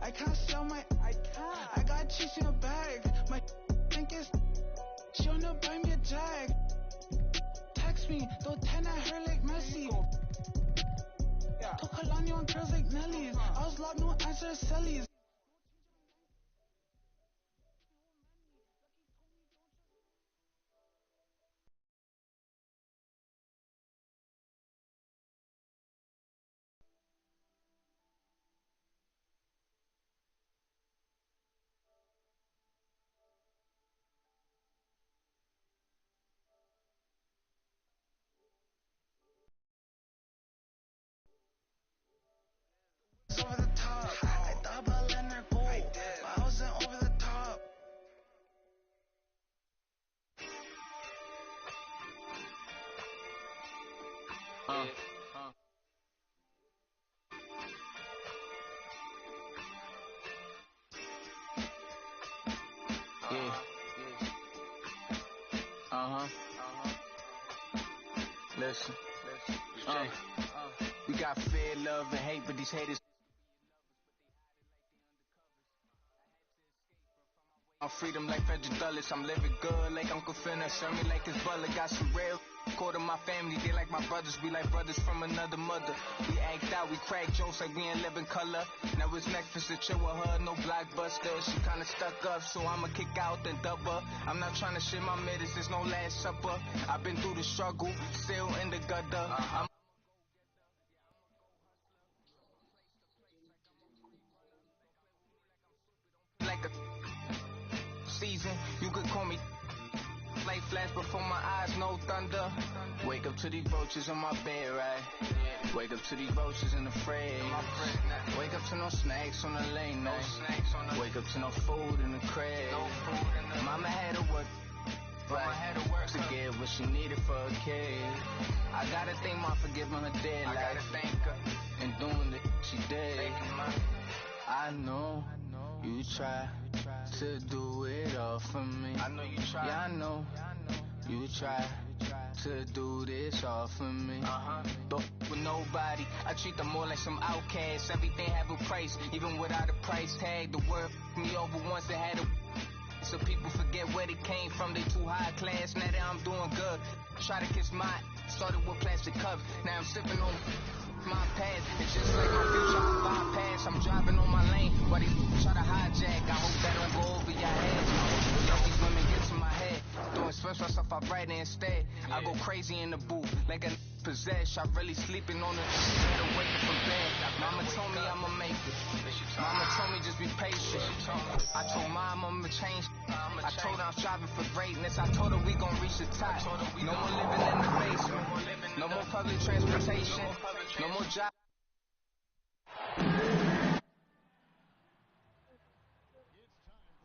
I can't sell my... I got cheese in a bag. My think is... She wanna buy me a jag. Text me, don't tend at her like Messi. Took Kalani on girls like Nelly's. I was locked, no answer to Selly's. Over the top. I thought about letting her go, but I wasn't over the top. Listen. We got fear, love, and hate, but these haters. I'm freedom like Frederick Douglass. I'm living good like Uncle Finna. Serve me like his butler. Got some real quarter my family. They like my brothers. We like brothers from another mother. We act out. We crack jokes like we ain't living color. Now it's Netflix to chill with her. No blockbuster. She kinda stuck up, so I'ma kick out then dub her. I'm not trying to shit my mitters. There's no last supper. I've been through the struggle. Still in the gutter. I'm like a season. You could call me light flash before my eyes, no thunder. Wake up to these roaches on my bed, right? Wake up to these roaches in the fridge. Wake up to no snacks on the lane, no snacks on the. Wake up to no food in the crib. Mama had to work, right, to get what she needed for a kid. I gotta thank Mom for giving her dead life. I gotta thank her and doing the she did. I know you try to do it all for me. I know you try. Yeah, I know you try to do this all for me. But with nobody, I treat them more like some outcasts. Everything have a price, even without a price tag. The word me over once it had a. So people forget where they came from. They too high class. Now that I'm doing good, try to kiss my. Started with plastic cups. Now I'm sipping on my past. It's just like my future. I bypass. I'm driving on my lane. Why they try to hijack? I hope that don't go over your heads. Let these women get to my head. Doing special stuff I write instead. I go crazy in the booth like a possessed. I really sleeping on the bed or waiting for bed. Mama told me I'ma make it. Mama told me just be patient. I told Mom I'ma change. I told her I'm striving for greatness. I told her we gon' reach the top. No more living in the basement. No more public transportation. No more job.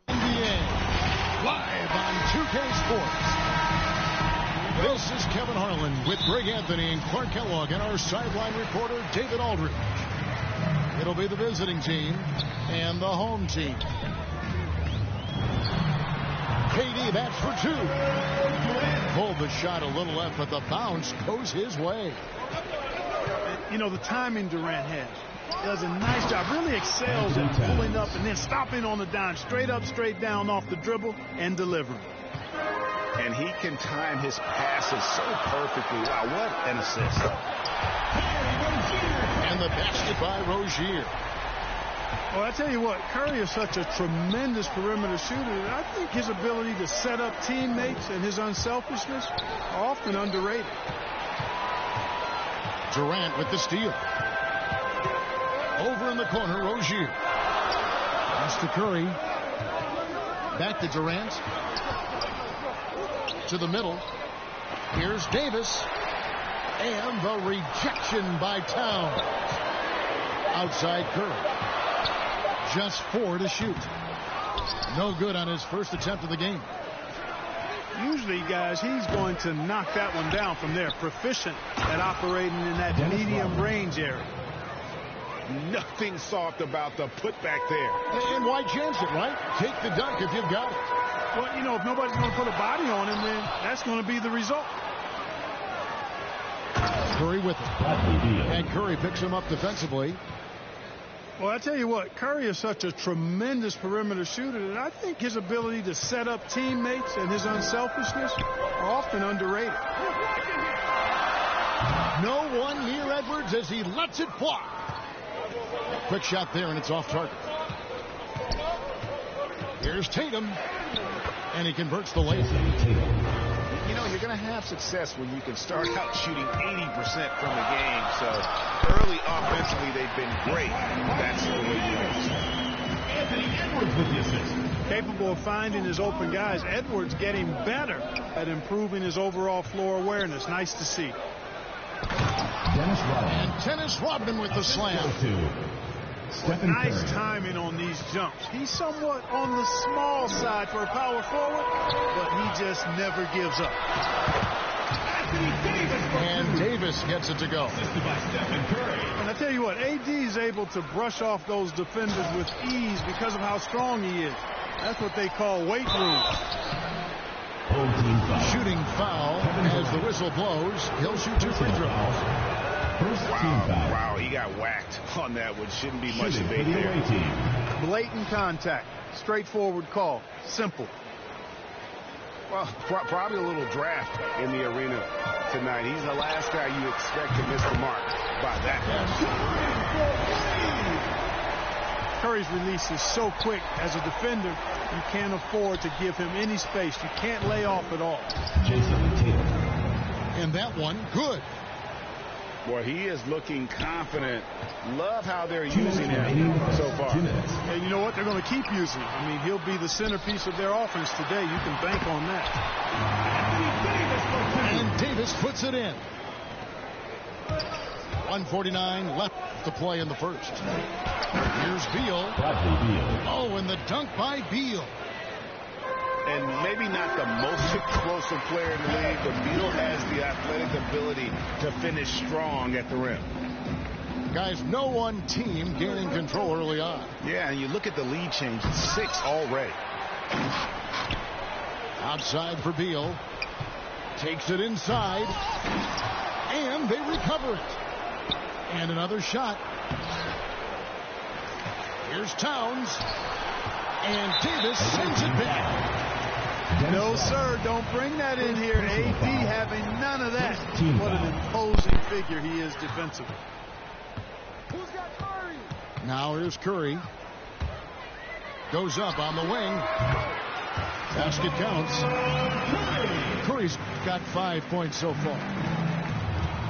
NBA, live on 2K Sports. This is Kevin Harlan with Greg Anthony and Clark Kellogg and our sideline reporter, David Aldridge. It'll be the visiting team and the home team. KD, that's for two. Pulled the shot a little left, but the bounce goes his way. You know, the timing Durant has. Does a nice job, really excels at pulling up and then stopping on the dime, straight up, straight down off the dribble and delivering. And he can time his passes so perfectly. Wow, what an assist. And the basket by Rozier. Well, I tell you what, Curry is such a tremendous perimeter shooter. I think his ability to set up teammates and his unselfishness are often underrated. Durant with the steal. Over in the corner, Rozier. Pass to Curry. Back to Durant. To the middle. Here's Davis. And the rejection by Towns. Outside Curry. Just 4 to shoot. No good on his first attempt of the game. Usually, guys, he's going to knock that one down from there. Proficient at operating in that medium range area. Nothing soft about the putback there. And why chance it, right? Take the dunk if you've got it. Well, you know, if nobody's going to put a body on him, then that's going to be the result. Curry with it. And Curry picks him up defensively. Well, I tell you what, Curry is such a tremendous perimeter shooter that I think his ability to set up teammates and his unselfishness are often underrated. No one near Edwards as he lets it fly. Quick shot there, and it's off target. Here's Tatum, and he converts the layup. You know, you're going to have success when you can start out shooting 80% from the game. So early offensively, they've been great. That's the way you Anthony Edwards with the assist. Capable of finding his open guys. Edwards getting better at improving his overall floor awareness. Nice to see. And Dennis Rodman with the slam. Nice timing on these jumps. He's somewhat on the small side for a power forward, but he just never gives up. And Davis gets it to go. And I tell you what, AD is able to brush off those defenders with ease because of how strong he is. That's what they call weight room. Shooting foul as the whistle blows, he'll shoot 2 free throws. Wow, he got whacked on that one. Shouldn't be much debate there. Blatant contact. Straightforward call. Simple. Well, probably a little draft in the arena tonight. He's the last guy you expect to miss the mark by that much. Curry's release is so quick. As a defender, you can't afford to give him any space. You can't lay off at all. And that one, good. Boy, he is looking confident. Love how they're using him so far. And you know what? They're going to keep using him. I mean, he'll be the centerpiece of their offense today. You can bank on that. And Davis puts it in. 1:49 left to play in the first. Here's Beal. Oh, and the dunk by Beal. And maybe not the most explosive player in the league, but Beal has the athletic ability to finish strong at the rim. Guys, no one team gaining control early on. Yeah, and you look at the lead change, it's 6 already. Outside for Beal. Takes it inside. And they recover it. And another shot. Here's Towns. And Davis sends it back. No, sir, don't bring that in here. AD having none of that. What an imposing figure he is defensively. Who's got Curry? Now here's Curry. Goes up on the wing. Basket counts. Curry's got 5 points so far.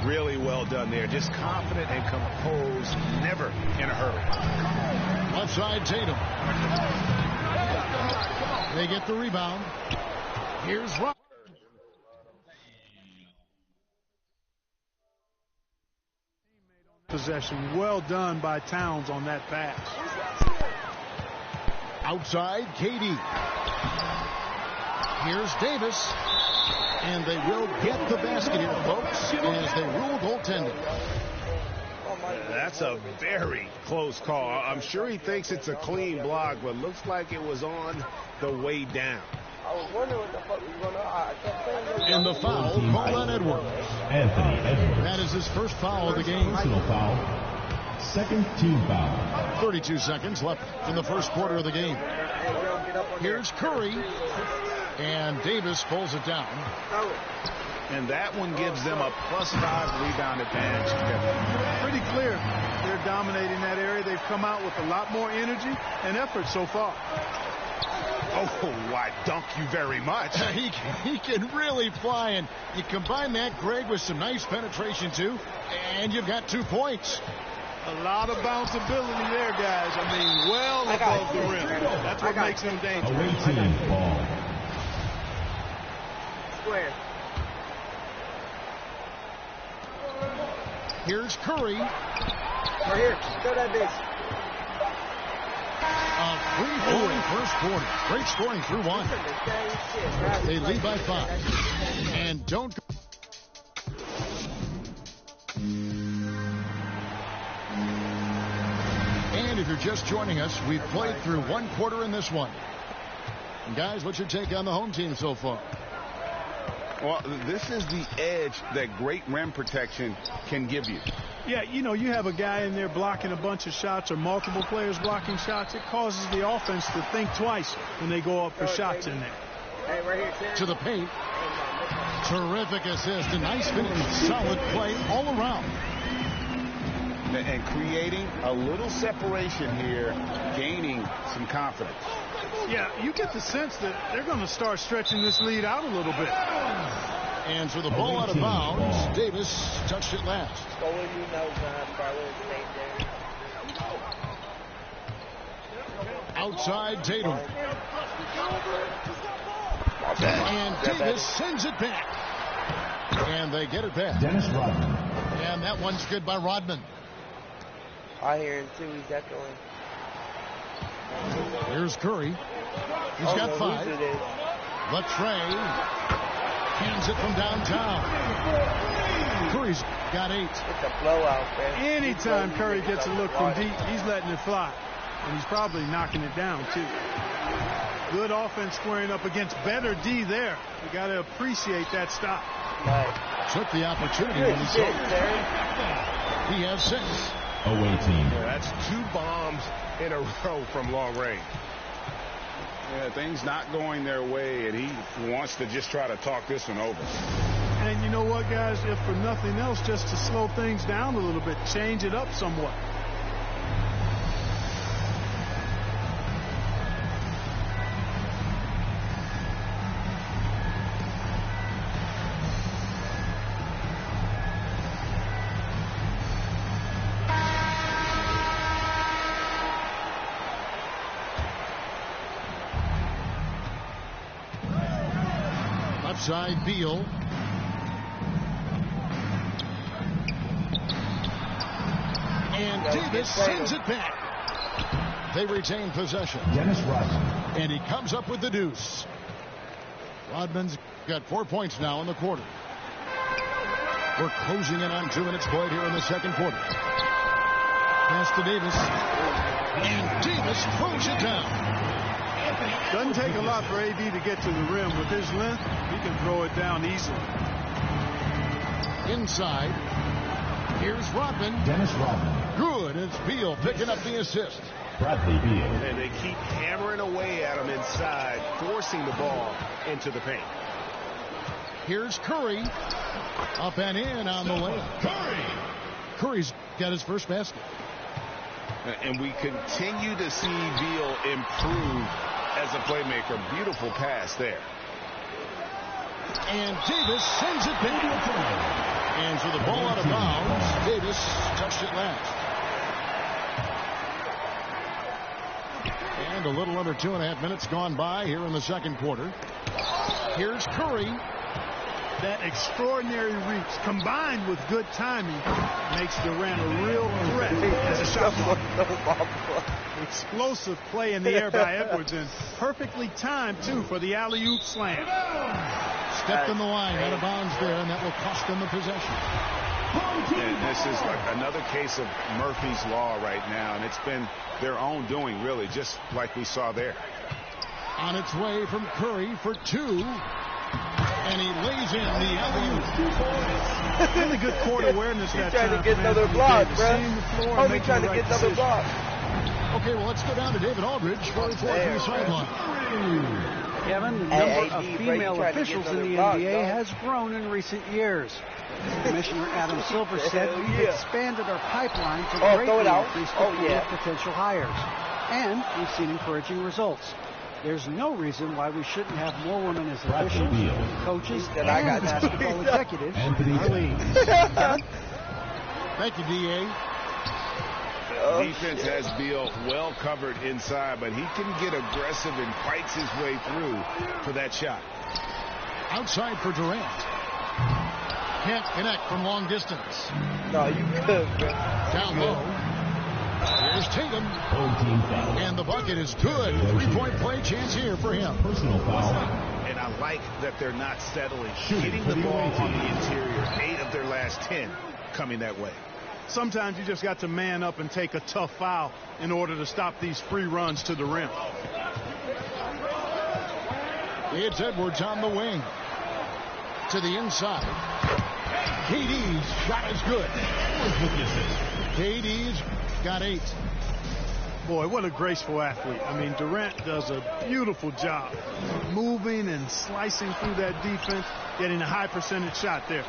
Really well done there. Just confident and composed. Never in a hurry. Left side, Tatum. They get the rebound. Here's Rock. Possession. Well done by Towns on that pass. Outside, KD. Here's Davis. And they will get the basket here, folks, as they rule goaltending. That's a very close call. I'm sure he thinks it's a clean block, but looks like it was on the way down. I was wondering what the fuck was going on. I kept saying And the foul called on Edwards. Anthony Edwards. That is his first foul of the game. Personal foul. Second team foul. 32 seconds left in the first quarter of the game. Here's Curry. And Davis pulls it down. And that one gives them a +5 rebound advantage. Pretty clear. They're dominating that area. They've come out with a lot more energy and effort so far. Oh, why, dunk you very much. He can really fly, and you combine that, Greg, with some nice penetration, too, and you've got 2 points. A lot of bounceability there, guys. I mean, well above the rim. That's what makes him dangerous. Away team ball. Square. Here's Curry. Right here. Throw that bitch. A free-flowing first quarter. Great scoring through 1. They lead by 5. And don't go. And if you're just joining us, we've played through 1 quarter in this one. And guys, what's your take on the home team so far? Well, this is the edge that great rim protection can give you. Yeah, you know, you have a guy in there blocking a bunch of shots or multiple players blocking shots. It causes the offense to think twice when they go up for shots in there. Hey, right here, to the paint. Terrific assist. A nice finish. Solid play all around. And creating a little separation here, gaining some confidence. Yeah, you get the sense that they're going to start stretching this lead out a little bit. And so the ball out of bounds. Davis touched it last. Go where you know, John. Probably stay there. Outside Tatum. And Davis sends it back. And they get it back. Dennis Rodman. And that one's good by Rodman. I hear him too. He's echoing. Here's Curry. He's got 5. Latrey hands it from downtown. Curry's got 8. It's a blowout, man. Anytime Curry gets a look from deep, he's letting it fly. And he's probably knocking it down, too. Good offense squaring up against better D there. You got to appreciate that stop. Took the opportunity when he saw it. He has 6. Away team. Yeah, that's 2 bombs in a row from long range. Yeah, things not going their way, and he wants to just try to talk this one over. And you know what, guys? If for nothing else, just to slow things down a little bit, change it up somewhat. Side Beal. And Davis sends it back. They retain possession. Dennis Rodman. And he comes up with the deuce. Rodman's got 4 points now in the quarter. We're closing in on 2 minutes played here in the second quarter. Pass to Davis. And Davis throws it down. Doesn't take a lot for AD to get to the rim. With his length, he can throw it down easily. Inside. Here's Rodman. Dennis Rodman. Good. It's Beal picking up the assist. Bradley Beal. And they keep hammering away at him inside, forcing the ball into the paint. Here's Curry. Up and in on the layup. Curry's got his first basket. And we continue to see Beal improve as a playmaker. Beautiful pass there. And Davis sends it back. And so the ball out of bounds. Davis touched it last. And a little under 2.5 minutes gone by here in the second quarter. Here's Curry. That extraordinary reach combined with good timing makes Durant a real threat as a shot blocker. Explosive play in the air by Edwards, and perfectly timed too for the alley-oop slam. Stepped in the line, out of bounds there, and that will cost them the possession. And this is like another case of Murphy's Law right now, and it's been their own doing, really, just like we saw there. On its way from Curry for 2. And he lays in the alley-oop. Really good court awareness that time. He's trying to get another block, bro. He's trying to get another block. Okay, well, let's go down to David Aldridge for his fourth sideline. Kevin, the number of female officials in the NBA has grown in recent years. Commissioner Adam Silver said we've expanded our pipeline to greatly increase the potential hires. And we've seen encouraging results. There's no reason why we shouldn't have more women as officials, coaches, and basketball executives in our league. Thank you, D.A. Defense has Beal well covered inside, but he can get aggressive and fights his way through for that shot. Outside for Durant. Can't connect from long distance. No, you could, bro. Down low. Here's Tatum. And the bucket is good. 3-point play chance here for him. Personal foul. And I like that they're not settling. Hitting the ball on the interior. 8 of their last 10 coming that way. Sometimes you just got to man up and take a tough foul in order to stop these free runs to the rim. It's Edwards on the wing. To the inside. KD's shot is good. KD's got 8. Boy, what a graceful athlete. I mean, Durant does a beautiful job moving and slicing through that defense, getting a high percentage shot there.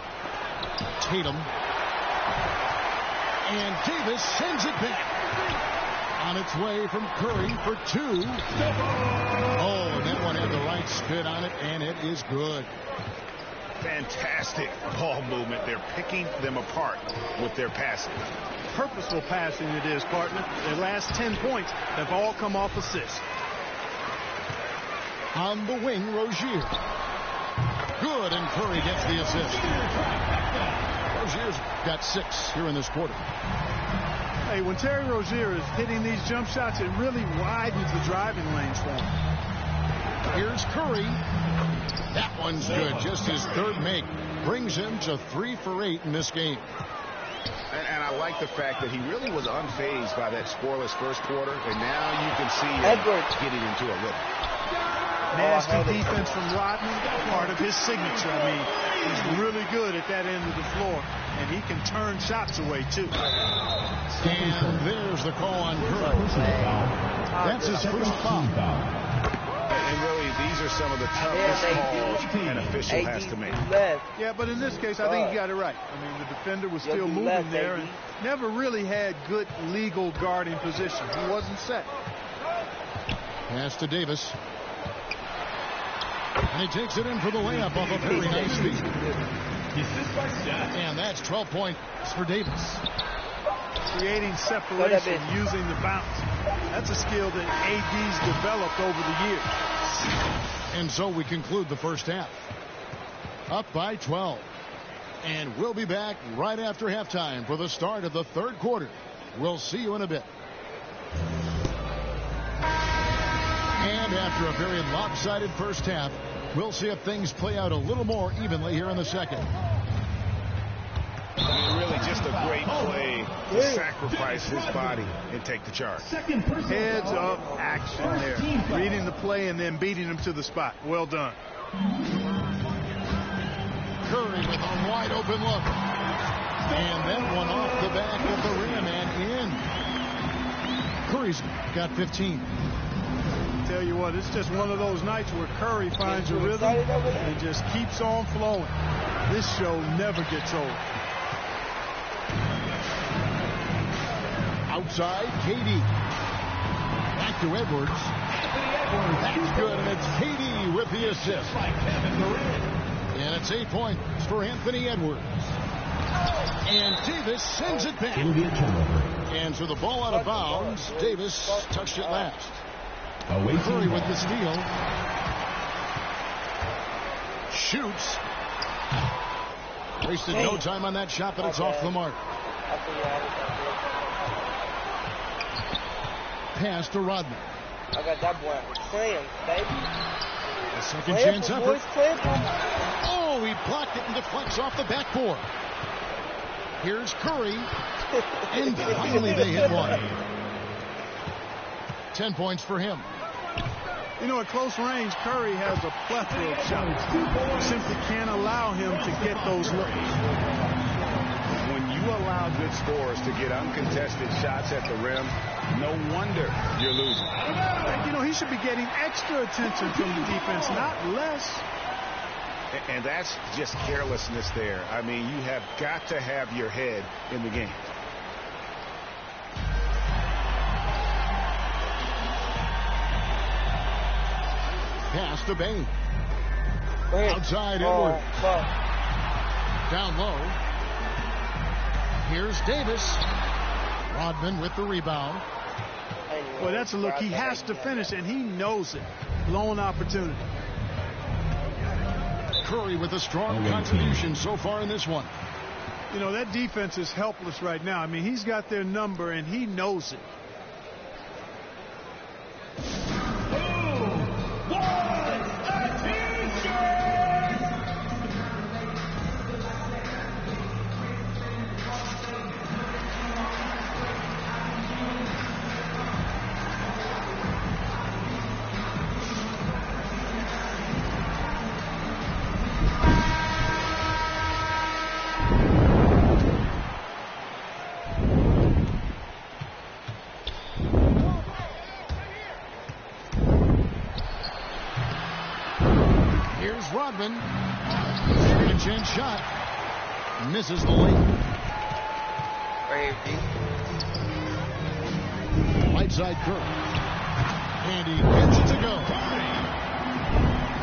Tatum. And Davis sends it back. On its way from Curry for 2. Oh, and that one had the right spin on it, and it is good. Fantastic ball movement. They're picking them apart with their passing. Purposeful passing it is, partner. Their last 10 points have all come off assists. On the wing, Rozier. Good, and Curry gets the assist. Rozier's got 6 here in this quarter. Hey, when Terry Rozier is hitting these jump shots, it really widens the driving lanes for him. Here's Curry. That one's good. Just his third make. Brings him to 3 for 8 in this game. And I like the fact that he really was unfazed by that scoreless first quarter. And now you can see Edwards getting into a rhythm. Nasty defense from Rodman, part of his signature. I mean, He's really good at that end of the floor, and he can turn shots away, too. And there's the call on Curry. That's his first foul. And really, these are some of the toughest calls an official has to make. Yeah, but in this case, I think he got it right. I mean, the defender was still moving there and never really had good legal guarding position. He wasn't set. Pass to Davis. And he takes it in for the layup off a very nice feed. And that's 12 points for Davis. Creating separation using the bounce. That's a skill that AD's developed over the years. And so we conclude the first half. Up by 12. And we'll be back right after halftime for the start of the third quarter. We'll see you in a bit. And after a very lopsided first half, we'll see if things play out a little more evenly here in the second. I mean, really just a great play to sacrifice his body and take the charge. Heads up action there. Reading the play and then beating him to the spot. Well done. Curry with a wide open look. And that one off the back of the rim and in. Curry's got 15. Tell you what, it's just one of those nights where Curry finds a rhythm and just keeps on flowing. This show never gets old. Outside, KD. Back to Edwards. That's good, and it's KD with the assist. And it's 8 points for Anthony Edwards. And Davis sends it back. And so the ball out of bounds. Davis touched it last. Curry with the steal. Shoots. Wasted no time on that shot, but it's off the mark. Pass to Rodman. I got that boy playing, baby. A second chance effort. Oh, he blocked it and deflects off the backboard. Here's Curry. And finally they hit one. 10 points for him. You know, at close range, Curry has a plethora of shots. You simply can't allow him to get those looks. When you allow good scorers to get uncontested shots at the rim, no wonder you're losing. You know, he should be getting extra attention from the defense, not less. And that's just carelessness there. I mean, you have got to have your head in the game. Pass to Bain. Outside Edwards. Down low. Here's Davis. Rodman with the rebound. Well, that's a look he has to finish, and he knows it. Blown opportunity. Curry with a strong contribution so far in this one. You know, that defense is helpless right now. I mean, he's got their number, and he knows it. Rodman. Second chance shot. Misses the lane. Right side Curry. And he gets it to go.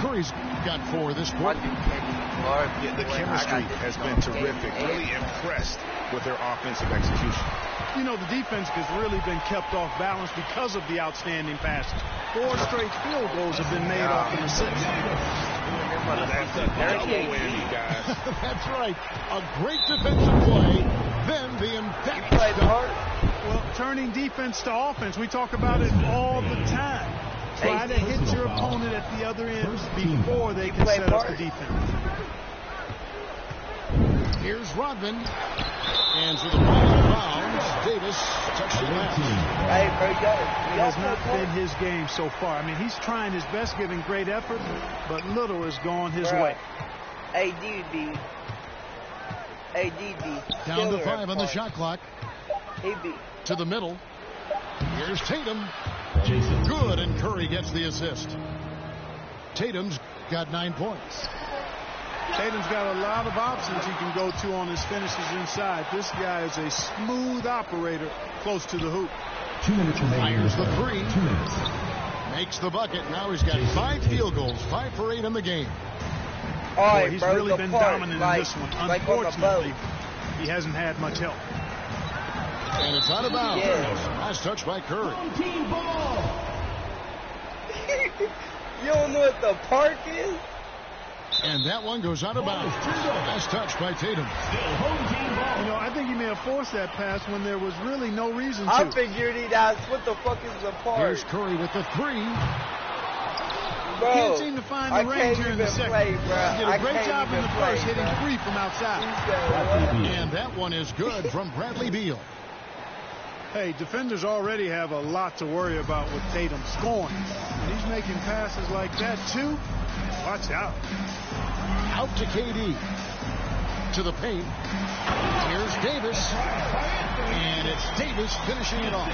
Curry's got 4 this quarter. Yeah, the chemistry has been terrific. Really impressed with their offensive execution. You know, the defense has really been kept off balance because of the outstanding passes. 4 straight field goals have been made off an assist. That's a double win, guys. That's right. A great defensive play, then the emphatic start. Well, turning defense to offense, we talk about it all the time. Try to hit your opponent at the other end before they can set up the defense. Here's Rodman. And for the ball out of bounds, Davis touched it last. It has not been his game so far. I mean, he's trying his best, giving great effort, but little has gone his way. ADD. Down to 5 on the shot clock. He beat. To the middle. Here's Tatum. Jason. Good, and Curry gets the assist. Tatum's got 9 points. Tatum's got a lot of options he can go to on his finishes inside. This guy is a smooth operator close to the hoop. 2 minutes remaining. Fires the 3. 2 minutes. Makes the bucket. Now he's got 5 field goals, 5 for 8 in the game. Boy, he's really been dominant in this one. Unfortunately, he hasn't had much help. And it's out of bounds. Yes. Nice touch by Curry. Team ball. You don't know what the park is? And that one goes out of bounds. Nice touch by Tatum. Still home team ball. You know, I think he may have forced that pass when there was really no reason to. I figured he'd ask, what the fuck is the park? Here's Curry with the 3. Bro, Can't seem to find the range here in the second. Play, bro. Did a great job in the first, hitting 3 from outside. And that one is good from Bradley Beal. Hey, defenders already have a lot to worry about with Tatum scoring. He's making passes like that, too. Watch out. Out to KD. To the paint. Here's Davis. And it's Davis finishing it off.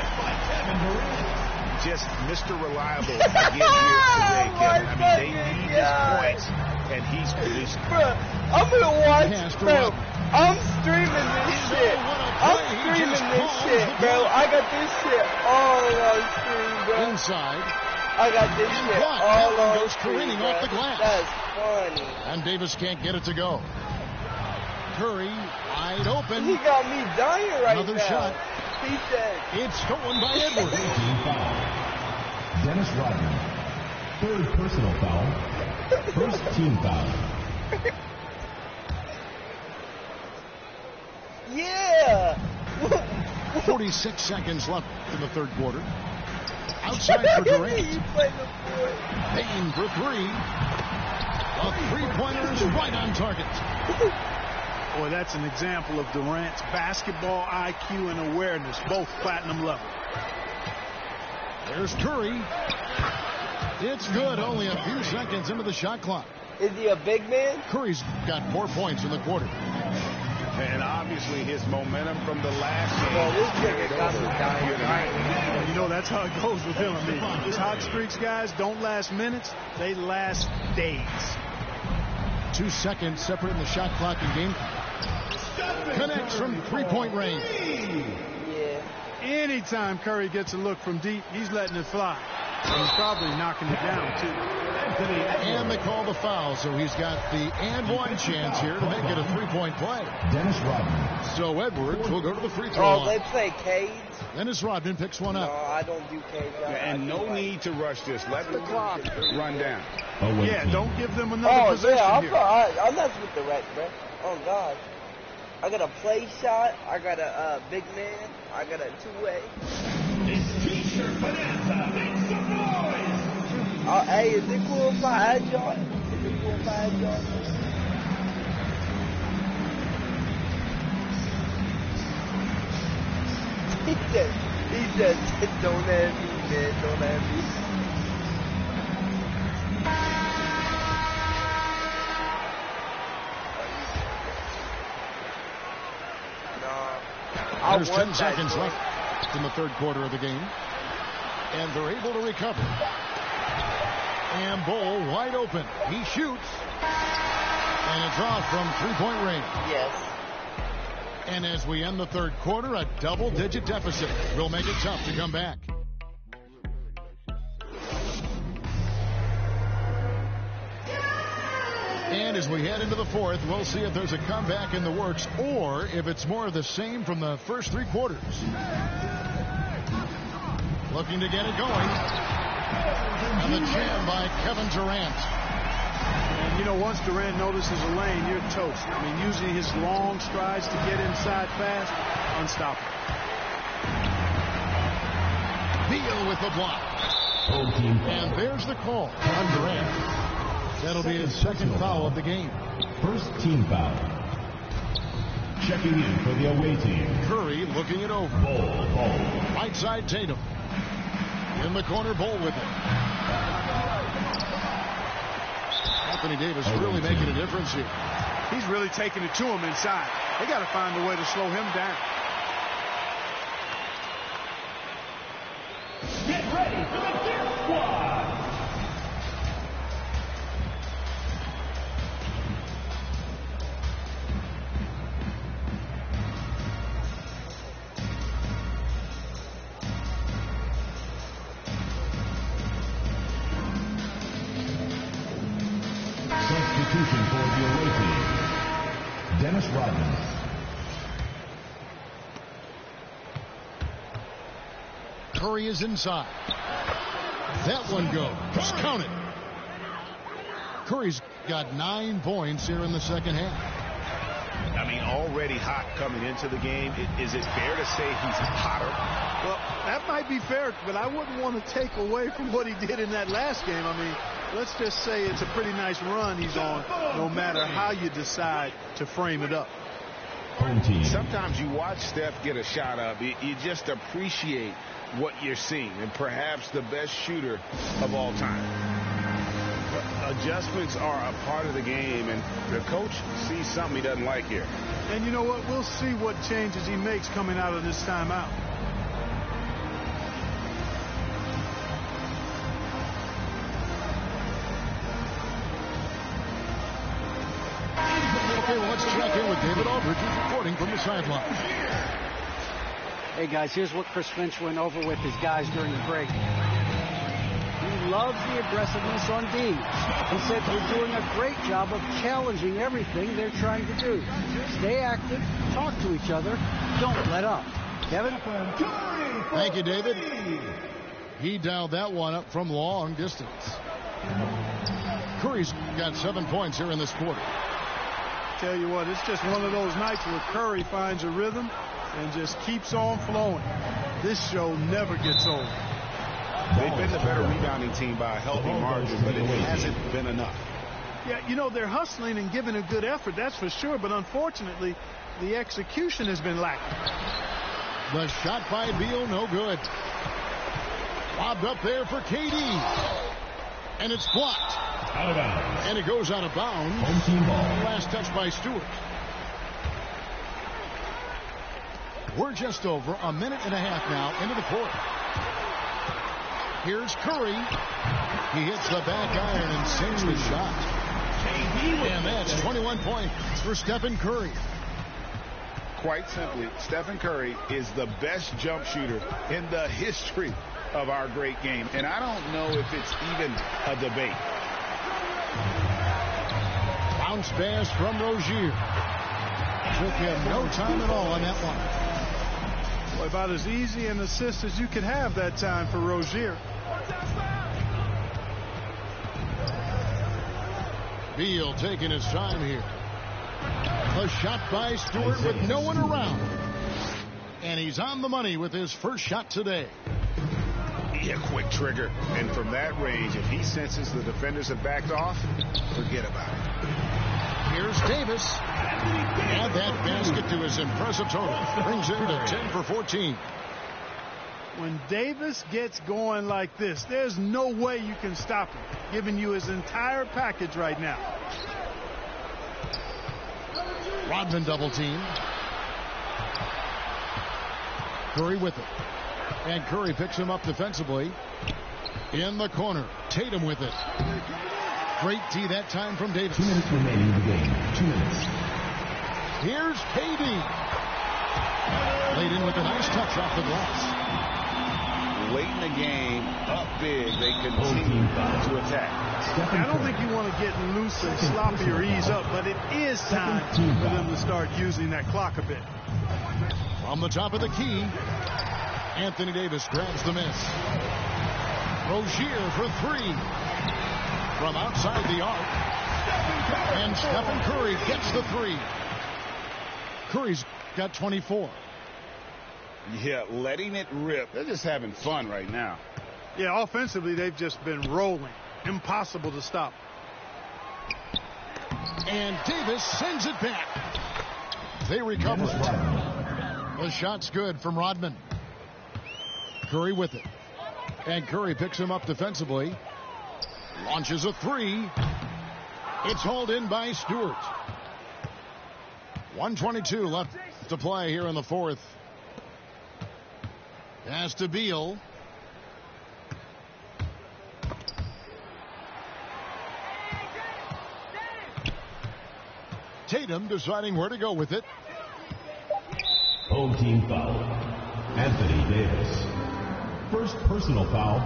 Just Mr. Reliable again here today, Kevin. I mean, they need his points, and he's producing. Bro, I'm gonna watch, bro. I'm streaming this shit. I'm streaming this shit, bro. I got this shit all on stream, bro. Inside. I got this shit all on goes stream, careening bro. off the glass. That's funny. And Davis can't get it to go. Curry wide open. He got me dying right Another now. shot. He said. It's stolen by Edwards. Team foul. Dennis Rodman. 3rd personal foul. 1st team foul. Yeah. 46 seconds left in the 3rd quarter. Outside for Durant. Payne for 3. A 3-pointer is right on target. Boy, that's an example of Durant's basketball IQ and awareness, both platinum level. There's Curry. It's good. Only a few seconds into the shot clock. Is he a big man? Curry's got 4 points in the quarter. And obviously his momentum from the last game. Well, this nigga got me dying. You know, that's how it goes with him. I mean, these hot streaks, guys, don't last minutes. They last days. 2 seconds separating the shot clock and game. Connects from 3-point range. Yeah. Anytime Curry gets a look from deep, he's letting it fly. And he's probably knocking it down, too. And they call the foul, so he's got the and 1 chance here to make it a 3-point play. Dennis Rodman. So Edwards will go to the free throw Oh, line. they play Cades? Dennis Rodman picks one up. No, I don't do Cades. And no need to rush this. Let the clock run down. Yeah, don't give them another possession here. I'm not with the rec, bro. Oh, God. I got a play shot. I got a big man. I got a 2-way. It's T-shirt bonanza. Make some noise. Hey, is it cool if I add y'all? Is it cool if I add y'all? He said, don't have me, man. Don't have me. There's 10 seconds left in the 3rd quarter of the game. And they're able to recover. And Bull wide open. He shoots. And it's off from 3-point range. Yes. And as we end the 3rd quarter, a double-digit deficit will make it tough to come back. And as we head into the 4th, we'll see if there's a comeback in the works or if it's more of the same from the first 3 quarters. Looking to get it going. And the jam by Kevin Durant. And, you know, once Durant notices a lane, you're toast. I mean, using his long strides to get inside fast, unstoppable. Beal with the block. And there's the call on Durant. That'll be his 2nd foul of the game. 1st team foul. Checking in for the away team. Curry looking it over. Bull. Right side Tatum. In the corner, Bull with it. Anthony Davis really making a difference here. He's really taking it to him inside. They got to find a way to slow him down. Get ready for the Deer Squad. Substitution for the away team, Dennis Rodman. Curry is inside. That one goes. Count it. Curry's got 9 points here in the second half. I mean, already hot coming into the game. Is it fair to say he's hotter? Well, that might be fair, but I wouldn't want to take away from what he did in that last game. I mean, let's just say it's a pretty nice run he's on, no matter how you decide to frame it up. Sometimes you watch Steph get a shot up. You just appreciate what you're seeing, and perhaps the best shooter of all time. But adjustments are a part of the game, and the coach sees something he doesn't like here. And you know what? We'll see what changes he makes coming out of this timeout. Okay, well, let's check in with David Aldridge, who's reporting from the sideline. Hey, guys, here's what Chris Finch went over with his guys during the break. He loves the aggressiveness on D. He said they're doing a great job of challenging everything they're trying to do. Stay active, talk to each other, don't let up. Kevin? Thank you, David. He dialed that one up from long distance. Curry's got 7 points here in this quarter. Tell you what, it's just one of those nights where Curry finds a rhythm and just keeps on flowing. This show never gets old. They've been the better rebounding team by a healthy margin, but it hasn't been enough. Yeah, you know, they're hustling and giving a good effort, that's for sure, but unfortunately, the execution has been lacking. The shot by Beal, no good. Lobbed up there for KD. And it's blocked. Out of bounds. And it goes out of bounds. Home team ball. Last touch by Stewart. We're just over a minute and a half now into the fourth. Here's Curry. He hits the back iron and sinks the shot. And that's 21 points for Stephen Curry. Quite simply, Stephen Curry is the best jump shooter in the history of our great game. And I don't know if it's even a debate. Bounce pass from Rozier. Took him no time at all on that one. Well, about as easy an assist as you could have that time for Rozier. Beal taking his time here. A shot by Stewart with no one around. And he's on the money with his first shot today. Yeah, quick trigger. And from that range, if he senses the defenders have backed off, forget about it. Here's Davis. Add that basket to his impressive total. Brings him to 10 for 14. When Davis gets going like this, there's no way you can stop him, giving you his entire package right now. Rodman double team. Curry with it. And Curry picks him up defensively. In the corner. Tatum with it. Great D that time from Davis. 2 minutes remaining in the game. 2 minutes. Here's KD. Laid in with a nice touch off the glass. Late in the game, up big, they continue to attack. I don't think you want to get loose and sloppy or ease up, but it is time for them to start using that clock a bit. From the top of the key, Anthony Davis grabs the miss. Rozier for three. From outside the arc. And Stephen Curry gets the three. Curry's got 24. Yeah, letting it rip. They're just having fun right now. Yeah, offensively, they've just been rolling. Impossible to stop. And Davis sends it back. They recover it. The shot's good from Rodman. Curry with it. And Curry picks him up defensively. Launches a three. It's hauled in by Stewart. 1:22 left to play here in the fourth. Pass to Beal. Tatum deciding where to go with it. Home team foul. Anthony Davis. First personal foul.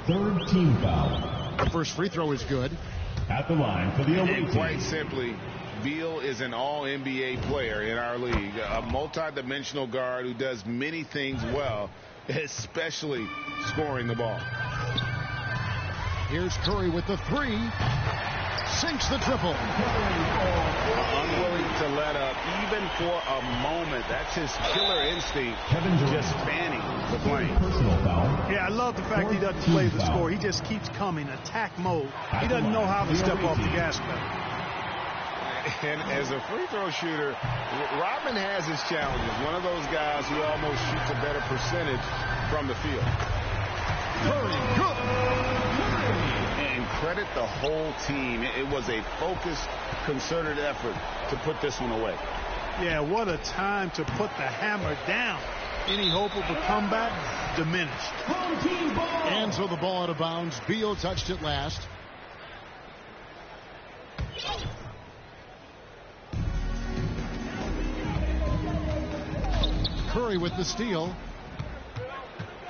Third team foul. The first free throw is good. At the line for the away team. Quite simply, Beal is an all-NBA player in our league. A multi-dimensional guard who does many things well, especially scoring the ball. Here's Curry with the three. Sinks the triple. Unwilling to let up, even for a moment. That's his killer instinct, just fanning the plane. Personal foul. Yeah, I love the fact he doesn't play the score. He just keeps coming, attack mode. He doesn't know how to step off the gas pedal. And as a free throw shooter, Rodman has his challenges. One of those guys who almost shoots a better percentage from the field. Curry, good. And credit the whole team. It was a focused, concerted effort to put this one away. Yeah, what a time to put the hammer down. Any hope of a comeback diminished. And so the ball out of bounds. Beal touched it last. Curry with the steal.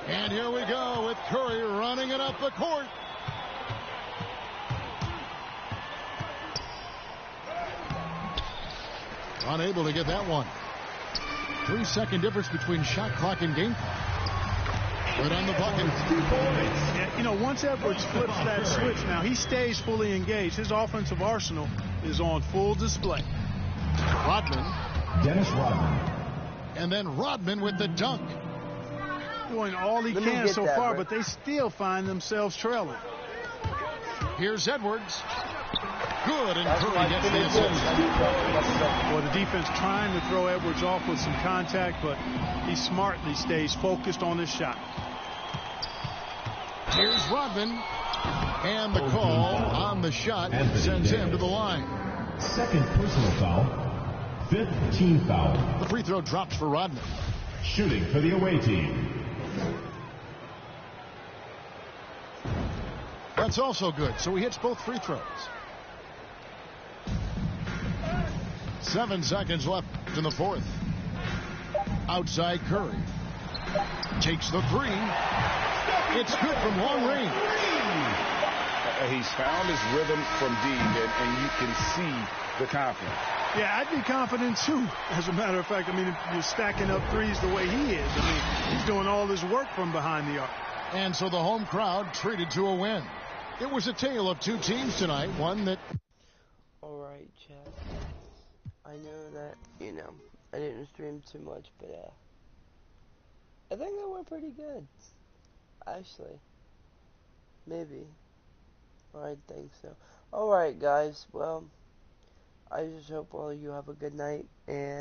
And here we go with Curry running it up the court. Unable to get that one. 3-second difference between shot clock and game clock. Right on the bucket. Yeah, you know, once Edwards flips that switch now, he stays fully engaged. His offensive arsenal is on full display. Rodman. Dennis Rodman. And then Rodman with the dunk. Doing all he can so far, but they still find themselves trailing. Here's Edwards. Good, and Curry gets the assist. Well, the defense trying to throw Edwards off with some contact, but he smartly stays focused on his shot. Here's Rodman. And the call on the shot sends him to the line. Second personal foul. Fifth team foul. The free throw drops for Rodman. Shooting for the away team. That's also good. So he hits both free throws. 7 seconds left in the fourth. Outside Curry. Takes the three. It's good from long range. He's found his rhythm from deep, and you can see the confidence. Yeah, I'd be confident too. As a matter of fact, I mean, if you're stacking up threes the way he is, I mean, he's doing all this work from behind the arc. And so the home crowd treated to a win. It was a tale of two teams tonight. One that... All right, Chad. I know that, you know, I didn't stream too much, but I think that went pretty good. Actually. Maybe. I think so. Alright, guys. Well, I just hope all of you have a good night, and